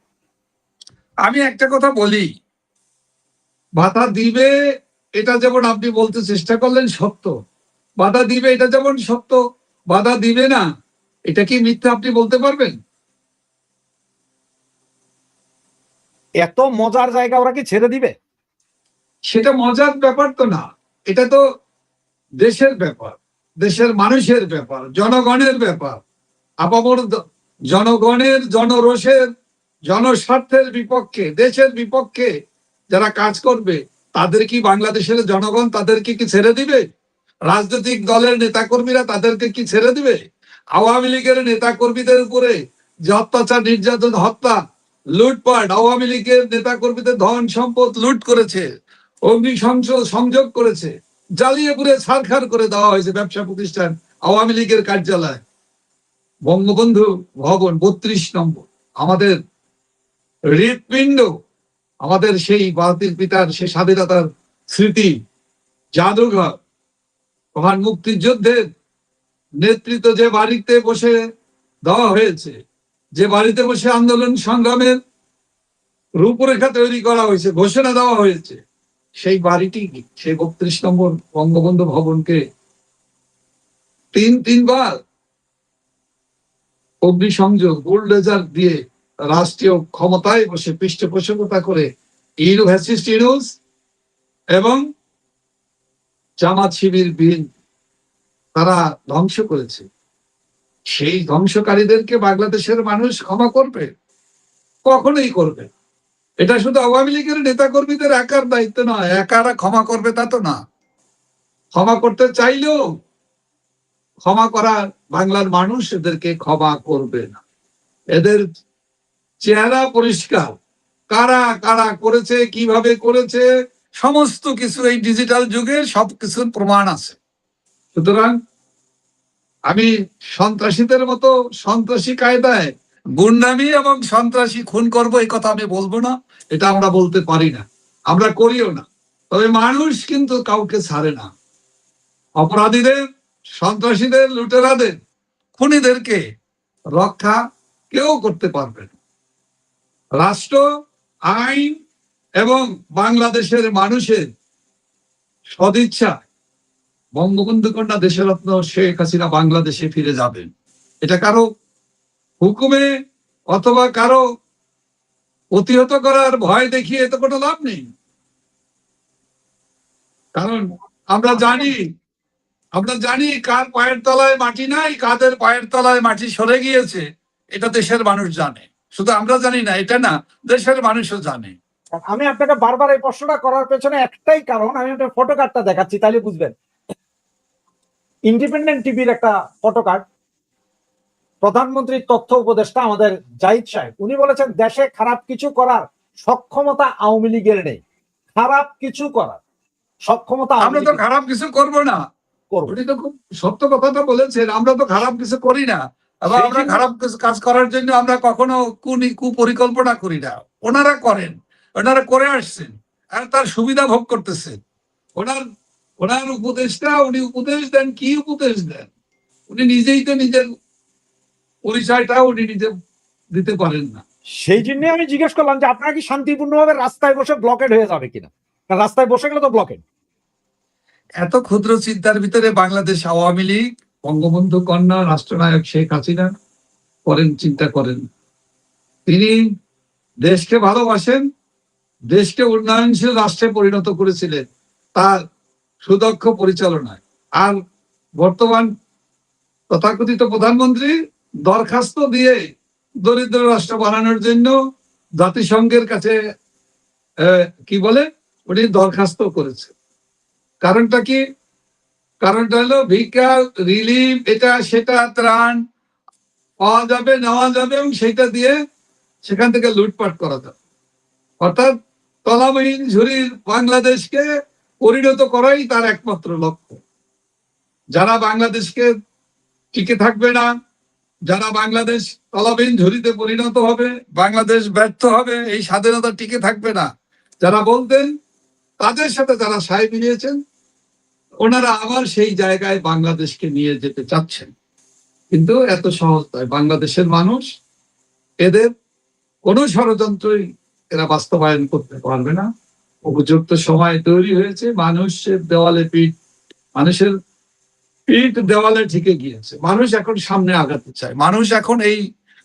আমি একটা কথা বলি, বাধা দিবে এটা যেমন আপনি বলতে চেষ্টা করলেন সত্য, বাধা দিবে এটা যেমন সত্য, বাধা দিবে না এটা কি মিথ্যা আপনি বলতে পারবেন? এত মজার জায়গা ওরা কি ছেড়ে দিবে? সেটা মজার ব্যাপার তো না, এটা তো দেশের ব্যাপার, দেশের মানুষের ব্যাপার, জনগণের ব্যাপার। আপামর জনগণের, জনরোষের, জনস্বার্থের বিপক্ষে, দেশের বিপক্ষে যারা কাজ করবে, তাদের কি বাংলাদেশের জনগণ তাদেরকে কি ছেড়ে দিবে? রাজনৈতিক দলের নেতাকর্মীরা তাদেরকে কি ছেড়ে দিবে? আওয়ামী লীগের নেতাকর্মীদের উপরে যে অত্যাচার, নির্যাতন, হত্যা, লুটপাট, আওয়ামী লীগের নেতাকর্মীদের ধন সম্পদ লুট করেছে, অগ্নি সংযোগ করেছে, জ্বালিয়ে পুড়ে ছারখার করে দেওয়া হয়েছে ব্যবসা প্রতিষ্ঠান, আওয়ামী লীগের কার্যালয়, বঙ্গবন্ধু ভবন 32 নম্বর, আমাদের হৃৎপিণ্ড, আমাদের সেই বাতিল পিতার সেই স্বাধীনতার স্মৃতি জাদুঘর, মহান মুক্তিযুদ্ধের নেতৃত্ব যে বাড়িতে বসে দেওয়া হয়েছে, যে বাড়িতে বসে আন্দোলন সংগ্রামের রূপরেখা তৈরি করা হয়েছে, ঘোষণা দেওয়া হয়েছে, সেই বাড়িটি, সেই 32 নম্বর বঙ্গবন্ধু ভবনকে তিনবার অগ্নিসংযোগ বুলডোজার দিয়ে রাষ্ট্রীয় ক্ষমতায় বসে পৃষ্ঠপোষকতা করে ফ্যাসিস্ট ইউনূস এবং জামাত শিবির তারা ধ্বংস করেছে। সেই ধ্বংসকারীদেরকে বাংলাদেশের মানুষ ক্ষমা করবে? কখনোই করবে। এটা শুধু আওয়ামী লীগের নেতা কর্মীদের একার দায়িত্ব নয়, একারা ক্ষমা করবে তা তো না। ক্ষমা করতে চাইলেও ক্ষমা করার বাংলার মানুষ এদেরকে ক্ষমা করবে না। এদের চেহারা পরিষ্কার, কারা কারা করেছে, কিভাবে করেছে, সমস্ত কিছু এই ডিজিটাল যুগে সবকিছুর প্রমাণ আছে। সুতরাং আমি সন্ত্রাসীদের মতো সন্ত্রাসী কায়দায় গুন্ডামি এবং সন্ত্রাসী খুন করব এই কথা আমি বলবো না, এটা আমরা বলতে পারি না, আমরা করিও না। তবে মানুষ কিন্তু কাউকে ছাড়ে না। অপরাধীদের, সন্ত্রাসীদের, লুটেরাদের, খুনিদেরকে রক্ষা কেউ করতে পারবে না। রাষ্ট্র, আইন এবং বাংলাদেশের মানুষের সদিচ্ছা বঙ্গবন্ধু কন্যা দেশরত্ন শেখ হাসিনা বাংলাদেশে ফিরে যাবেন। এটা কারো হুকুমে অথবা কারো প্রতিহত করার ভয় দেখিয়ে তো কোনো লাভ নেই। কারণ আমরা জানি কার পায়ের তলায় মাটি নাই, কাদের পায়ের তলায় মাটি সরে গিয়েছে, এটা দেশের মানুষ জানে। শুধু আমরা জানি না, এটা না, দেশের মানুষও জানে। আমি আপনাকে বারবার এই প্রশ্নটা করার পেছনে একটাই কারণ, আমি আপনার ফটো কার্ডটা দেখাচ্ছি তাহলে বুঝবেন। ইন্ডিপেন্ডেন্ট টিভির একটা ফটো কার্ড, প্রধানমন্ত্রীর তথ্য উপদেষ্টা আমাদের জাহিদ সাহেব, উনি বলেছেন দেশে খারাপ কিছু করার সক্ষমতা আওয়ামী লীগের নেই। খারাপ কিছু করার সক্ষমতা আমরা তো খারাপ কিছু করব না, উনি তো খুব সত্য কথাটা বলেছেন। আমরা তো খারাপ কিছু করি না, এবং আমরা খারাপ কিছু কাজ করার জন্য আমরা কখনো কুপরিকল্পনা করি না। ওনারা করেন, ওনারা করে আসছেন, আর তার সুবিধা ভোগ করতেছেন। ওনার উপদেশটা, উনি উপদেশ দেন, কি উপদেশ দেন? উনি নিজেই তো নিজের পরিচয়টা উনি নিজে দিতে পারেন না। সেই জন্য আমি জিজ্ঞেস করলাম যে আপনারা কি শান্তিপূর্ণভাবে রাস্তায় বসে ব্লকেড হয়ে যাবে কিনা, কারণ রাস্তায় বসে গেলে তো ব্লকেড। এত ক্ষুদ্র চিন্তার ভিতরে বাংলাদেশ আওয়ামী লীগ, বঙ্গবন্ধু কন্যা রাষ্ট্রনায়ক শেখ হাসিনা চিন্তা করেন। তিনি দেশকে ভালোবাসেন, দেশকে উন্নয়নশীল রাষ্ট্রে পরিণত করেছিলেন তার সুদক্ষ পরিচালনায়। আর বর্তমান তথাকথিত প্রধানমন্ত্রী দরখাস্ত দিয়ে দরিদ্র রাষ্ট্র বানানোর জন্য জাতিসংঘের কাছে কি বলে উনি দরখাস্ত করেছে। কারণটা কি? কারণটা হলো ভিক্ষা, রিলিফ, এটা সেটা, ত্রাণ পাওয়া যাবে, নেওয়া যাবে, এবং সেটা দিয়ে সেখান থেকে লুটপাট করা যাবে। অর্থাৎ তলাবিহীন ঝুড়ির বাংলাদেশকে পরিণত করাই তার একমাত্র লক্ষ্য। যারা বাংলাদেশকে টিকে থাকবে না, যারা বাংলাদেশ তলাবিহীন ঝুড়িতে পরিণত হবে, বাংলাদেশ ব্যর্থ হবে, এই স্বাধীনতা টিকে থাকবে না, যারা বলতেন, তাদের সাথে যারা সায় মিলিয়েছেন, ওনারা আবার সেই জায়গায় বাংলাদেশকে নিয়ে যেতে চাচ্ছেন। কিন্তু এত সহজ নয়। বাংলাদেশের মানুষ এদের কোনো ষড়যন্ত্রই এরা বাস্তবায়ন করতে পারবে না। উপযুক্ত সময় তৈরি হয়েছে, মানুষের পিঠ দেওয়ালে ঠেকে গিয়েছে। মানুষ এখন সামনে আগাতে চায়, মানুষ এখন এই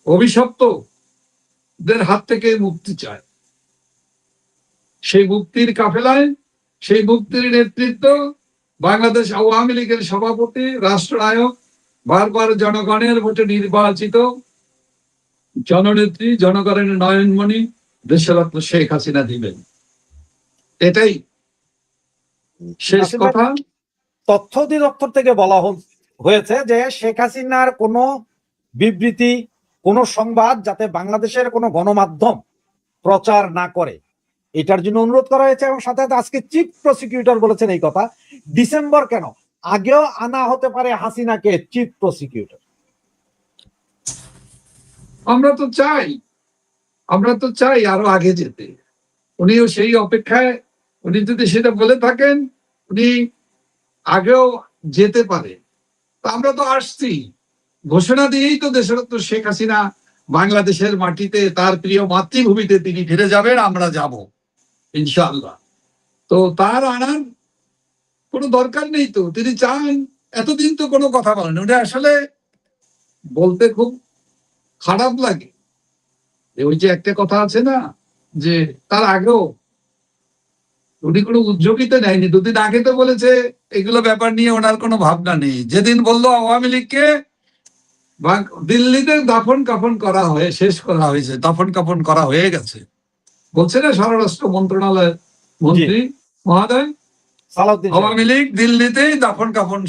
অভিশপ্তদের হাত থেকে মুক্তি চায়। সেই মুক্তির কাফেলায়, সেই মুক্তির নেতৃত্ব বাংলাদেশ আওয়ামী লীগের সভাপতি, রাষ্ট্রনায়ক, বারবার জনগণের ভোটে নির্বাচিত জননেত্রী, জনগণের নয়নমণি দেশরত্ন শেখ হাসিনা দিবেন। এটাই শেষ কথা। তথ্য অধিদপ্তর থেকে বলা হয়েছে যে শেখ হাসিনার কোনো বিবৃতি, কোনো সংবাদ যাতে বাংলাদেশের কোনো গণমাধ্যম প্রচার না করে, এটার জন্য অনুরোধ করা হয়েছে। এবং সাথে সাথে আজকে চিফ প্রসিকিউটর বলেছেন এই কথা। ডিসেম্বর কেন, আগেও আনা হতে পারে হাসিনাকে চিফ প্রসিকিউটর। আমরা তো চাই আমরা তো চাই আরো আগে যেতে। উনিও সেই অপেক্ষায়, উনি যদি সেটা বলে থাকেন, উনি আগেও যেতে পারে। তা আমরা তো আসছি, ঘোষণা দিয়েই তো দেশরত্ন শেখ হাসিনা বাংলাদেশের মাটিতে তার প্রিয় মাতৃভূমিতে তিনি ফিরে যাবেন, আমরা যাব ইনশাআল্লাহ। তো তার আনার কোনো দরকার নেই তো, তিনি চান। এতদিন তো কোনো কথা বলেন, ওটা আসলে বলতে খুব খারাপ লাগে। ওই যে একটা কথা আছে না, যে তার আগেও উনি কোনো উদ্যোগই তো নেয়নি। দুদিন আগে তো বলেছে এগুলো ব্যাপার নিয়ে ওনার কোনো ভাবনা নেই। যেদিন বললো আওয়ামী লীগকে দিল্লিতে দাফন কাফন করা হয়ে শেষ করা হয়েছে, দাফন কাফন করা হয়ে গেছে, বলছে না স্বরাষ্ট্র মন্ত্রণালয়ের মন্ত্রী মহোদয়, সালাউদ্দিন আওয়ামী লীগ দিল্লিতেই দাফন কাফন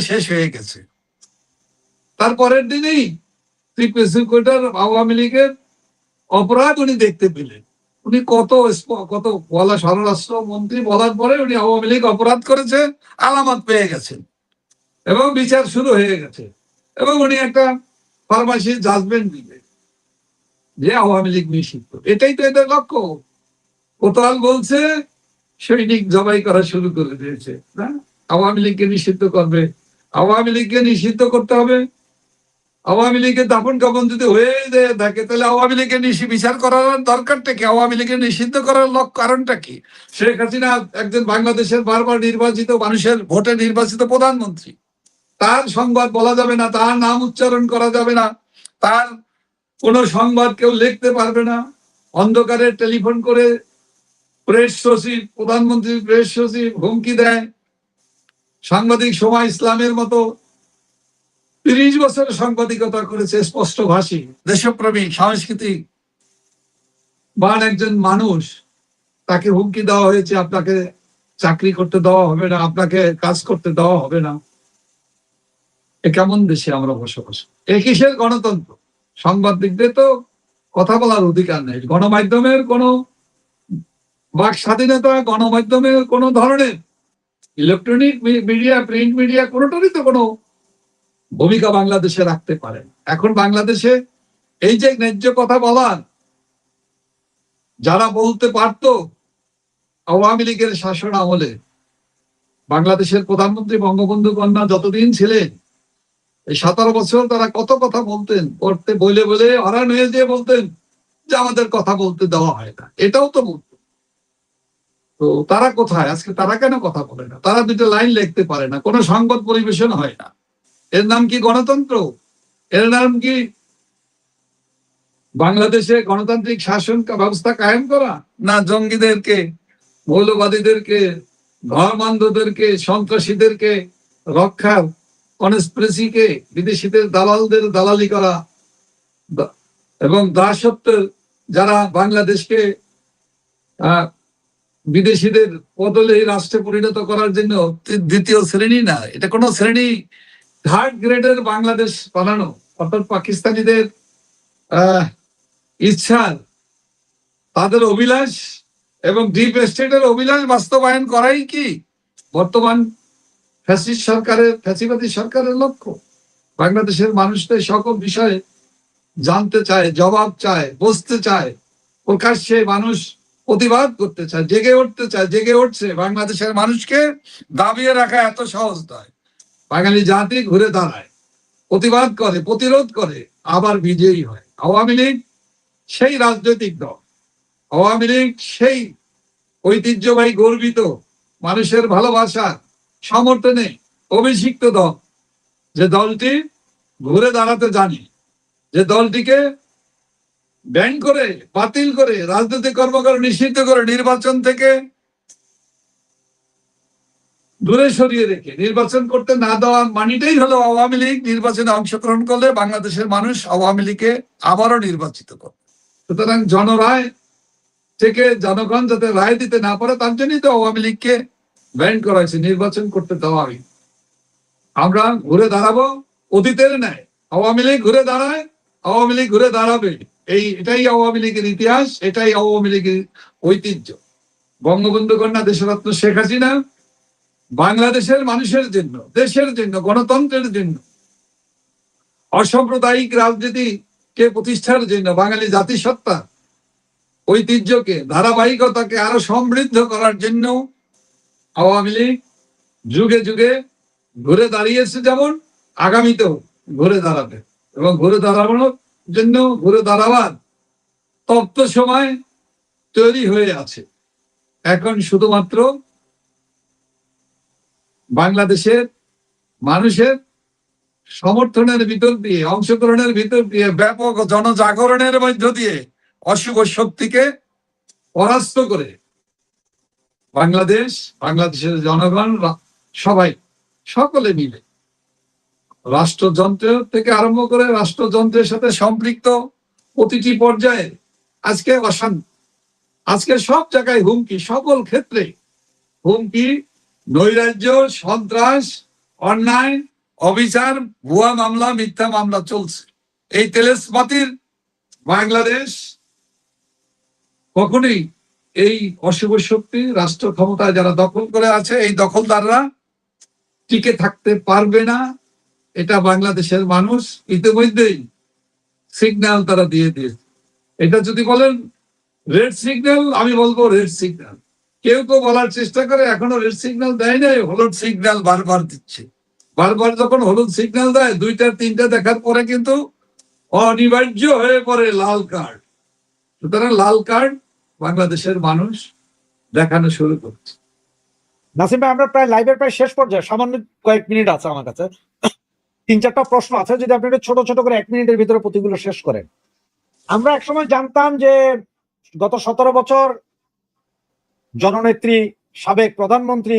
শেষ হয়ে গেছে। তারপরের দিনেই চিফ এক্সিকিউটিভ আওয়ামী লীগের অপরাধ উনি দেখতে পেলেন। উনি কত বলা, স্বরাষ্ট্র মন্ত্রী বলার পরে উনি আওয়ামী লীগ অপরাধ করেছে আলামত পেয়ে গেছেন এবং বিচার শুরু হয়ে গেছে, এবং উনি একটা ফার্মাসি জাজমেন্ট দিবে যে আওয়ামী লীগ নিষিদ্ধ। এটাই তো এদের লক্ষ্য। কোতোয়াল বলছে সৈনিক জবাই করা শুরু করে দিয়েছে না, আওয়ামী লীগকে নিষিদ্ধ করবে। আওয়ামী লীগকে নিষিদ্ধ করতে হবে। আওয়ামী লীগের দাফন কাফন যদি হয়ে থাকে, তাহলে আওয়ামী লীগের বিচার করার দরকারটা কি? আওয়ামী লীগের নিষিদ্ধ করার কারণটা কি? শেখ হাসিনা একজন বাংলাদেশের বারবার নির্বাচিত, মানুষের ভোটে নির্বাচিত প্রধানমন্ত্রী। তার সংবাদ বলা যাবে না, তার নাম উচ্চারণ করা যাবে না, তার কোন সংবাদ কেউ লিখতে পারবে না। অন্ধকারে টেলিফোন করে প্রেস সচিব, প্রধানমন্ত্রীর প্রেস সচিব হুমকি দেয়। সাংবাদিক সময় ইসলামের মতো 30 বছর সাংবাদিকতা করেছে, স্পষ্ট ভাষী, দেশপ্রেমী, সাংস্কৃতিক বান একজন মানুষ, তাকে হুমকি দেওয়া হয়েছে আপনাকে চাকরি করতে দেওয়া হবে না, আপনাকে কাজ করতে দেওয়া হবে না। এ কেমন দেশে আমরা বসবাস? এ কিসের গণতন্ত্র? সাংবাদিকদের তো কথা বলার অধিকার নেই। গণমাধ্যমের কোনো বাক স্বাধীনতা, গণমাধ্যমের কোনো ধরনের ইলেকট্রনিক মিডিয়া, প্রিন্ট মিডিয়া, কোনোটারই তো কোনো ভূমিকা বাংলাদেশে রাখতে পারেন। এখন বাংলাদেশে এই যে ন্যায্য কথা বলার, যারা বলতে পারতো আওয়ামী লীগের শাসন আমলে, বাংলাদেশের প্রধানমন্ত্রী বঙ্গবন্ধু কন্যা যতদিন ছিলেন, এই 17 বছর তারা কত কথা বলতেন, পড়তে বলে বলে হরান হয়ে যেয়ে বলতেন যে আমাদের কথা বলতে দেওয়া হয় না, এটাও তো বলতো। তো তারা কোথায় আজকে? তারা কেন কথা বলে না? তারা দুটো লাইন লিখতে পারে না, কোনো সংবাদ পরিবেশন হয় না। এর নাম কি গণতন্ত্র? এর নাম কি বাংলাদেশে গণতান্ত্রিক শাসন ব্যবস্থা কায়েম করা? না জঙ্গিদেরকে, মৌলবাদীদেরকে, ধর্মান্ধদেরকে, সন্ত্রাসীদেরকে রক্ষার কনস্পিরেসিকে, বিদেশিদের দালালদের দালালি করা এবং দাসত্বের যারা বাংলাদেশকে বিদেশিদের বদলে রাষ্ট্রে পরিণত করার জন্য দ্বিতীয় শ্রেণী না, এটা কোন শ্রেণী, থার্ড গ্রেডের বাংলাদেশ বানানো, অর্থাৎ পাকিস্তানিদের ইচ্ছার, তাদের অভিলাষ এবং ডিপ স্টেটের অভিলাষ বাস্তবায়ন করাই কি বর্তমান ফ্যাসিবাদী সরকারের লক্ষ্য? বাংলাদেশের মানুষদের সকল বিষয়ে জানতে চায়, জবাব চায়, বুঝতে চায়, প্রকাশ্যে মানুষ প্রতিবাদ করতে চায়, জেগে উঠতে চায়, জেগে উঠছে। বাংলাদেশের মানুষকে দাবিয়ে রাখা এত সহজ নয়। বাঙালি জাতি ঘুরে দাঁড়ায়, প্রতিবাদ করে, প্রতিরোধ করে, আবার বিজয়ী হয়। আওয়ামী লীগ সেই রাজনৈতিক দল, আওয়ামী লীগ সেই ঐতিহ্যবাহী গর্বিত মানুষের ভালোবাসা সমর্থনে অভিষিক্ত দল, যে দলটি ঘুরে দাঁড়াতে জানে, যে দলটিকে ব্যান করে, বাতিল করে, রাজনৈতিক কর্মকাণ্ড নিষিদ্ধ করে, নির্বাচন থেকে দূরে সরিয়ে রেখে নির্বাচন করতে না দেওয়ার মানিটাই হলো আওয়ামী লীগ নির্বাচনে অংশগ্রহণ করলে বাংলাদেশের মানুষ আওয়ামী লীগকে আবারও নির্বাচিত করে। সুতরাং জনরায় থেকে জনগণ যাতে রায় দিতে না পারে, তার জন্যই তো আওয়ামী লীগকে ব্যান করা হয়েছে, নির্বাচন করতে দেওয়া হয়। আমরা ঘুরে দাঁড়াবো অতীতের ন্যায়। আওয়ামী লীগ ঘুরে দাঁড়ায়, আওয়ামী লীগ ঘুরে দাঁড়াবে। এটাই আওয়ামী লীগের ইতিহাস, এটাই আওয়ামী লীগের ঐতিহ্য। বঙ্গবন্ধু কন্যা দেশরত্ন শেখ হাসিনা বাংলাদেশের মানুষের জন্য, দেশের জন্য, গণতন্ত্রের জন্য, অসাম্প্রদায়িক রাজনীতিকে প্রতিষ্ঠার জন্য, বাঙালি জাতিসত্তা ঐতিহ্যকে, ধারাবাহিকতাকে আরো সমৃদ্ধ করার জন্য আওয়ামী লীগ যুগে যুগে ঘুরে দাঁড়িয়েছে, যেমন আগামীতেও ঘুরে দাঁড়াবে, এবং ঘুরে দাঁড়ানোর জন্য, ঘুরে দাঁড়াবার তপ্ত সময় তৈরি হয়ে আছে। এখন শুধুমাত্র বাংলাদেশের মানুষের সমর্থনের ভিতর দিয়ে, অংশগ্রহণের ভিতর দিয়ে, ব্যাপক জনজাগরণের মধ্য দিয়ে অশুভ শক্তিকে পরাস্ত করে বাংলাদেশের জনগণ সবাই, সকলে মিলে রাষ্ট্রযন্ত্র থেকে আরম্ভ করে রাষ্ট্রযন্ত্রের সাথে সম্পৃক্ত প্রতিটি পর্যায়ে আজকে অশান্তি, আজকে সব জায়গায় হুমকি, সকল ক্ষেত্রে হুমকি, নৈরাজ্য, সন্ত্রাস, অন্যায়, অবিচার, ভুয়া মামলা, মিথ্যা মামলা চলছে। এই তেলেসমাতির বাংলাদেশ কখনোই এই অশুভ শক্তি, রাষ্ট্র ক্ষমতায় যারা দখল করে আছে, এই দখলদাররা টিকে থাকতে পারবে না। এটা বাংলাদেশের মানুষ ইতিমধ্যেই সিগন্যাল তারা দিয়ে দিয়েছে। এটা যদি বলেন রেড সিগন্যাল, আমি বলবো রেড সিগন্যাল। কেউ কেউ বলার চেষ্টা করে এখনো রেড সিগন্যাল দেয় নাই, হলুদ সিগন্যাল বারবার দিচ্ছে। বারবার যখন হলুদ সিগন্যাল দেয়, দুইটা তিনটা দেখার পরে কিন্তু অনিবার্য হয়ে পড়ে লাল কার্ড। সুতরাং লাল কার্ড বাংলাদেশের মানুষ দেখানো শুরু করছে। নাসিম ভাই, আমরা প্রায় লাইভের প্রায় শেষ পর্যায়ে, সামান্য কয়েক মিনিট আছে আমার কাছে, 3-4টা প্রশ্ন আছে, যদি আপনি ছোট ছোট করে 1 মিনিটের ভিতরে প্রতিগুলো শেষ করেন। আমরা একসময় জানতাম যে গত 17 বছর জননেত্রী, সাবেক প্রধানমন্ত্রী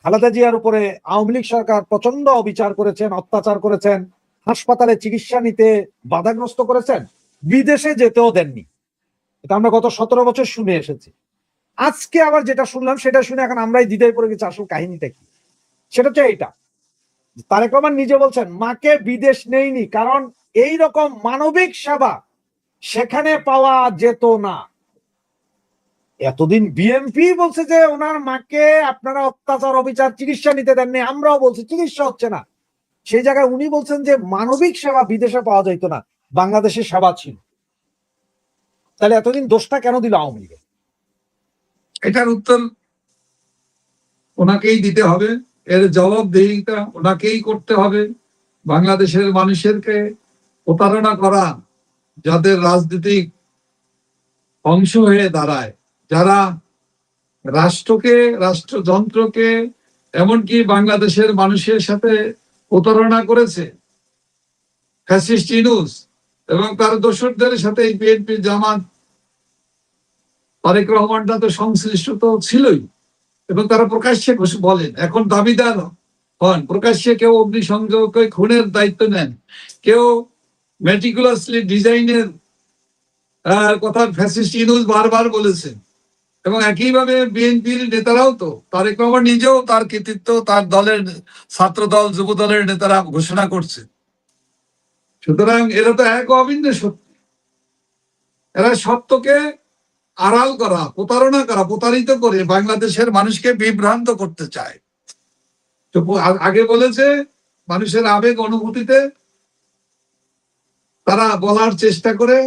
খালেদা জিয়ার উপরে আওয়ামী লীগ সরকার প্রচন্ড অবিচার করেছেন, অত্যাচার করেছেন, হাসপাতালে চিকিৎসা নিতে বাধাগ্রস্ত করেছেন, বিদেশে যেতেও দেননি। এটা আমরা গত 17 বছর শুনে এসেছি। আজকে আবার যেটা শুনলাম, সেটা শুনে এখন আমরাই দ্বিধায় পড়ে গেছি আসল কাহিনীটা কি। সেটা হচ্ছে এইটা, তারেক রহমান নিজে বলছেন মাকে বিদেশ নেইনি, কারণ এই রকম মানবিক সেবা সেখানে পাওয়া যেত না। এতদিন বিএনপি বলছে যে ওনার মাকে আপনারা অত্যাচার, অবিচার, চিকিৎসা নিতে দেননি, আমরাও বলছি চিকিৎসা হচ্ছে না। সেই জায়গায় উনি বলছেন যে মানবিক সেবা বিদেশে পাওয়া যেত না, বাংলাদেশে সেবা ছিল। তাহলে এতদিন দোষটা কেন দিল আওয়ামী লীগ? এটার উত্তর ওনাকেই দিতে হবে, এর জবাবদিহিতা ওনাকেই করতে হবে। বাংলাদেশের মানুষেরকে প্রতারণা করা, যাদের রাজনৈতিক অংশ হয়ে দাঁড়ায়, যারা রাষ্ট্রকে, রাষ্ট্রযন্ত্রকে, এমনকি বাংলাদেশের মানুষের সাথে প্রতারণা করেছে ফ্যাসিস্ট ইউনূস এবং তার দোসরদের সাথে এই বিএনপি, জামাত, তারেক রহমানটা তো সংশ্লিষ্ট তো ছিলই, এবং তারা প্রকাশ্যে বলেন, এখন দাবিদার হন, প্রকাশ্যে কেউ অগ্নিসংযোগ, কেউ খুনের দায়িত্ব নেন, কেউ মেটিকুলাসলি ডিজাইনের কথা ফ্যাসিস্ট ইউনূস বারবার বলেছেন। এবং একইভাবে বিএনপির নেতারাও তো, তারেক রহমান নিজেও তার কৃতিত্ব তার দলের ছাত্র দল, যুব দলের নেতারা ঘোষণা করছে। সুতরাং এরা তো এক অভিন্ন সত্য, এরা সত্যকে আড়াল করা, প্রতারণা করা, প্রতারিত করে বাংলাদেশের মানুষকে বিভ্রান্ত করতে চায়। তো আগে বলেছে মানুষের আবেগ অনুভূতিতে তারা বলার চেষ্টা করে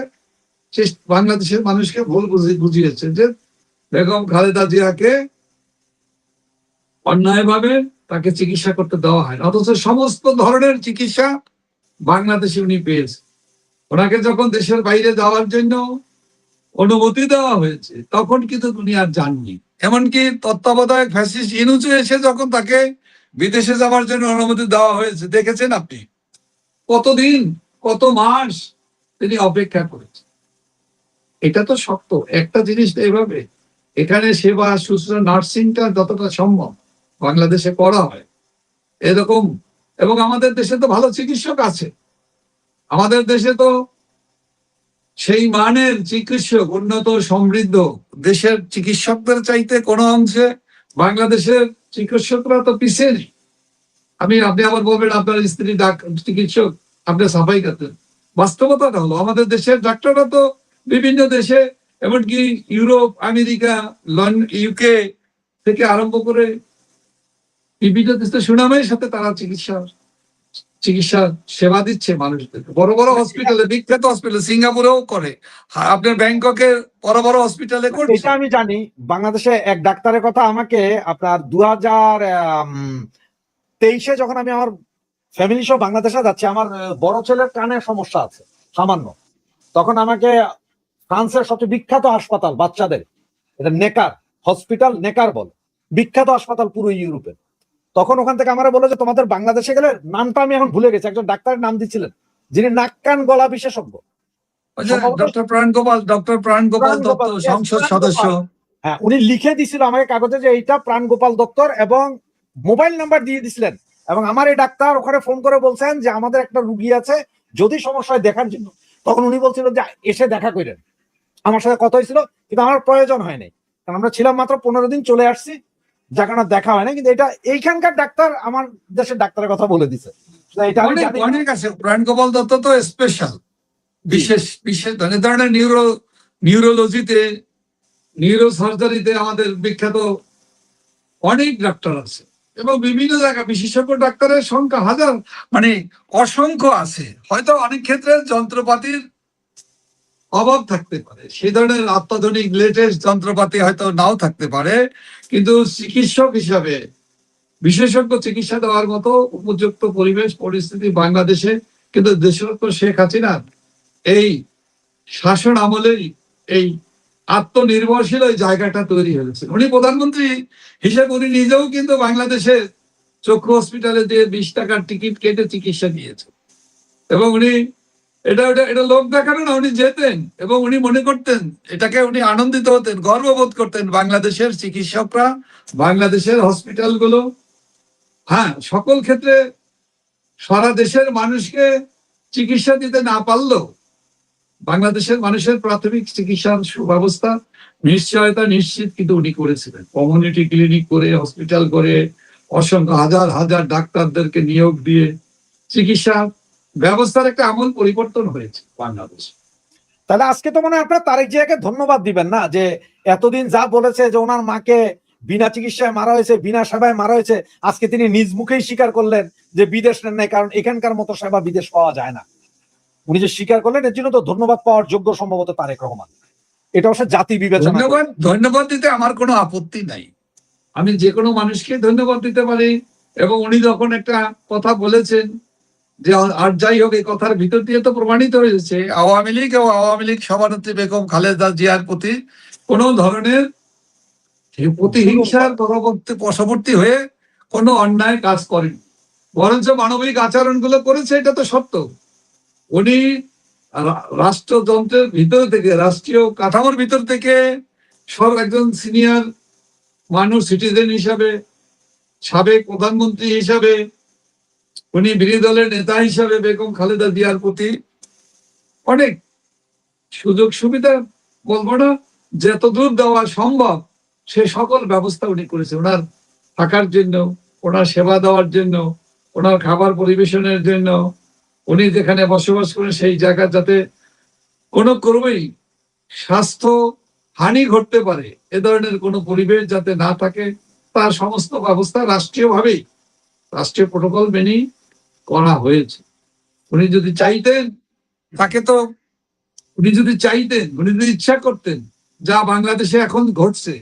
বাংলাদেশের মানুষকে ভুল বুঝিয়েছে যে বেগম খালেদা জিয়াকে অন্যায়ভাবে তাকে চিকিৎসা করতে দেওয়া হয়, অথচ সমস্ত ধরনের চিকিৎসা বাংলাদেশে উনি পেয়েছে। ওনাকে যখন দেশের বাইরে যাওয়ার জন্য অনুমতি দেওয়া হয়েছে, তখন কিন্তু উনি আর যাননি। এমনকি তত্ত্বাবধায়ক ফ্যাসিস্ট ইউনূস এসে যখন তাকে বিদেশে যাওয়ার জন্য অনুমতি দেওয়া হয়েছে, দেখেছেন আপনি কতদিন, কত মাস তিনি অপেক্ষা করেছেন। এটা তো শক্ত একটা জিনিস। এইভাবে এখানে সেবা, শুশ্রূষা, নার্সিংটা যতটা সম্ভব বাংলাদেশে করা হয় এরকম, এবং আমাদের দেশে তো ভালো চিকিৎসক আছে, আমাদের দেশে তো সেই মানের চিকিৎসক, উন্নত সমৃদ্ধ দেশের চিকিৎসকদের চাইতে কোনো অংশে বাংলাদেশের চিকিৎসকরা তো পিছিয়ে নেই। আপনি আবার বলবেন আপনার স্ত্রী চিকিৎসক, আপনার সাফাই কাতেন। বাস্তবতাটা হলো আমাদের দেশের ডাক্তাররা তো বিভিন্ন দেশে, এমনকি ইউরোপ, আমেরিকা, লন্ডন, ইউকে থেকে আরম্ভ করে বিভিন্ন দেশে সুনামের সাথে তারা চিকিৎসা চিকিৎসা সেবা দিচ্ছে মানুষদের। বড় বড় হসপিটালে, বিখ্যাত হসপিটাল সিঙ্গাপুরেও করে, আপনার ব্যাংককের বড় বড় হসপিটালে করছে। এটা আমি জানি। বাংলাদেশে এক ডাক্তারের কথা আমাকে আপনার 2023-এ যখন আমি আমার ফ্যামিলি সহ বাংলাদেশে যাচ্ছি, আমার বড় ছেলের কানের সমস্যা আছে সামান্য, তখন আমাকে ফ্রান্সের সবচেয়ে বিখ্যাত হাসপাতাল বাচ্চাদের, এটা নেকার হসপিটাল, নেকার বলে, বিখ্যাত হাসপাতাল পুরো ইউরোপে, তখন ওখান থেকে আমার বলে যে তোমাদের বাংলাদেশে গেলে, নামটা আমি এখন ভুলে গেছি, একজন ডাক্তারের নাম দিচ্ছিলেন যিনি নাক কান গলা বিশেষজ্ঞ, ডক্টর প্রাণ গোপাল দত্ত, সংসদ সদস্য। হ্যাঁ, উনি লিখে দিছিল আমাকে কাগজে যে এইটা প্রাণ গোপাল দত্তর, এবং মোবাইল নাম্বার দিয়ে দিছিলেন। এবং আমার এই ডাক্তার ওখানে ফোন করে বলছেন যে আমাদের একটা রুগী আছে, যদি সমস্যা হয় দেখার জন্য। তখন উনি বলছিল যে এসে দেখা করেন। আমার সাথে কথা হয়েছিল, কিন্তু আমার প্রয়োজন হয়নি, কারণ আমরা ছিলাম মাত্র 15 দিন, চলে আসছি, যার কারণে দেখা হয় না। কিন্তু এটা এইখানকার ডাক্তার আমার দেশের ডাক্তারের কথা বলে দিছে, এটা আমি জানি। অনেক আছে, প্রাণ গোপাল দত্ত তো স্পেশাল, বিশেষ বিশেষ ধরনের নিউরোলজিতে, নিউরো সার্জারিতে আমাদের বিখ্যাত অনেক ডাক্তার আছে, এবং বিভিন্ন জায়গায় বিশেষজ্ঞ ডাক্তারের সংখ্যা হাজার, মানে অসংখ্য আছে। হয়তো অনেক ক্ষেত্রে যন্ত্রপাতির অভাব থাকতে পারে, সেই ধরনের অত্যাধুনিক লেটেস্ট যন্ত্রপাতি হয়তো নাও থাকতে পারে, কিন্তু চিকিৎসক হিসাবে বিশেষজ্ঞ চিকিৎসা দেওয়ার মতো উপযুক্ত পরিবেশ পরিস্থিতি বাংলাদেশে কিন্তু দেশরত্ন শেখ হাসিনার এই শাসন আমলেই এই আত্মনির্ভরশীল ওই জায়গাটা তৈরি হয়েছে। উনি প্রধানমন্ত্রী হিসেবে উনি নিজেও কিন্তু বাংলাদেশে চক্ষু হসপিটালে যে 20 টাকার টিকিট কেটে চিকিৎসা নিয়েছে, এবং উনি এটা লোক দেখানো না, উনি যেতেন এবং উনি মনে করতেন, এটাকে উনি আনন্দিত হতেন, গর্ববোধ করতেন বাংলাদেশের চিকিৎসকরা, বাংলাদেশের হসপিটালগুলো, হ্যাঁ, সকল ক্ষেত্রে সারা দেশের মানুষকে চিকিৎসা দিতে না পারলেও বাংলাদেশের মানুষের প্রাথমিক চিকিৎসার সুব্যবস্থা নিশ্চয়তা নিশ্চিত কিন্তু উনি করেছিলেন। কমিউনিটি ক্লিনিক করে, হসপিটাল করে, অসংখ্য হাজার হাজার ডাক্তারদেরকে নিয়োগ দিয়ে চিকিৎসা ব্যবস্থার একটা আমূল পরিবর্তন হয়েছে বাংলাদেশ। তাহলে আজকে তো মনে হয় আপনার তারেক জিয়াকে ধন্যবাদ দিবেন না, যে এতদিন যা বলেছে যে ওনার মাকে বিনা চিকিৎসায় মারা হয়েছে, বিনা সেবায় মারা হয়েছে, আজকে তিনি নিজ মুখেই স্বীকার করলেন যে বিদেশ নেন নাই, কারণ এখানকার মতো সেবা বিদেশ পাওয়া যায় না। উনি যে স্বীকার করলেন, এর জন্য তো ধন্যবাদ পাওয়ার যোগ্য সম্ভবত তারেক রহমান। এটা অবশ্য জাতি বিবেচনা। ধন্যবাদ দিতে আমার কোনো আপত্তি নাই, আমি যে কোনো মানুষকে ধন্যবাদ দিতে পারি। এবং উনি যখন একটা কথা বলেছেন যে, আর যাই হোক, এই কথার ভিতর দিয়ে তো প্রমাণিত হয়েছে আওয়ামী লীগ ও আওয়ামী লীগ সভানেত্রী বেগম খালেদা জিয়ার প্রতি কোন ধরনের প্রতিহিংসার বশবর্তী হয়ে কোনো অন্যায় কাজ করেন, বরঞ্চ মানবিক আচরণগুলো করেছে, এটা তো সত্য। উনি রাষ্ট্রযন্ত্রের ভিতর থেকে, রাষ্ট্রীয় কাঠামোর ভিতর থেকে সব একজন সিনিয়র মানুষ, সিটিজেন হিসাবে, সাবেক প্রধানমন্ত্রী হিসাবে, উনি বিরোধী দলের নেতা হিসাবে বেগম খালেদা জিয়ার প্রতি অনেক সুযোগ সুবিধা, বলবো না, যতদূর দেওয়া সম্ভব সে সকল ব্যবস্থা উনি করেছে, ওনার থাকার জন্য, ওনার সেবা দেওয়ার জন্য, ওনার খাবার পরিবেশনের জন্য, উনি যেখানে বসবাস করেন সেই জায়গা যাতে কোনো ক্রমেই স্বাস্থ্য হানি ঘটতে পারে, এ ধরনের কোনো পরিবেশ যাতে না থাকে, তার সমস্ত ব্যবস্থা রাষ্ট্রীয়ভাবেই, রাষ্ট্রীয় প্রোটোকল মেনেই করা হয়েছে। উনি যদি চাইতেন, তাকে তো, উনি যদি চাইতেন, উনি যদি ইচ্ছা করতেন, যা বাংলাদেশে এখন ঘটছে,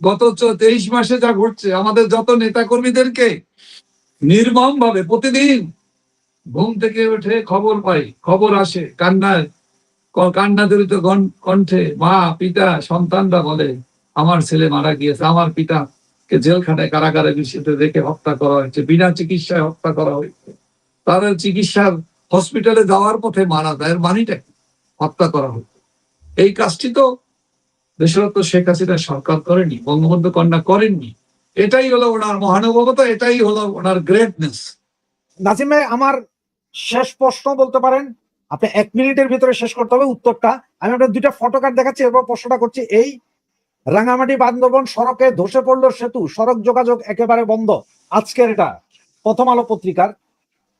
গত 23 মাসে যা ঘটছে, আমাদের যত নেতা কর্মীদেরকে নির্মম ভাবে প্রতিদিন ঘুম থেকে উঠে খবর পাই, খবর আসে, কান্নাজড়িত কণ্ঠে মা, পিতা, সন্তানরা বলে আমার ছেলে মারা গিয়েছে, আমার পিতাকে জেলখানায়, কারাগারে বিষয়তে রেখে হত্যা করা হয়েছে, বিনা চিকিৎসায় হত্যা করা হয়েছে, তাদের চিকিৎসার হসপিটালে যাওয়ার পথে মারা যায়, মানিটা হত্যা করা হয়েছে। এই কাজটি তো দেশরত্ন শেখ হাসিনা সরকার করেনি, বঙ্গবন্ধু কন্যা করেননি। এটাই হলো ওনার মহানুভবতা, এটাই হলো ওনার গ্রেটনেস। নাজিম ভাই, আমার শেষ প্রশ্ন বলতে পারেন, আপনি 1 মিনিটের ভিতরে শেষ করতে হবে উত্তরটা। আমি আপনার 2টা ফটোকার্ড দেখাচ্ছি, এরপর প্রশ্নটা করছি। এই রাঙামাটি বান্দরবন সড়কে ধসে পড়লো সেতু, সড়ক যোগাযোগ একেবারে বন্ধ, আজকের এটা প্রথম আলো পত্রিকার।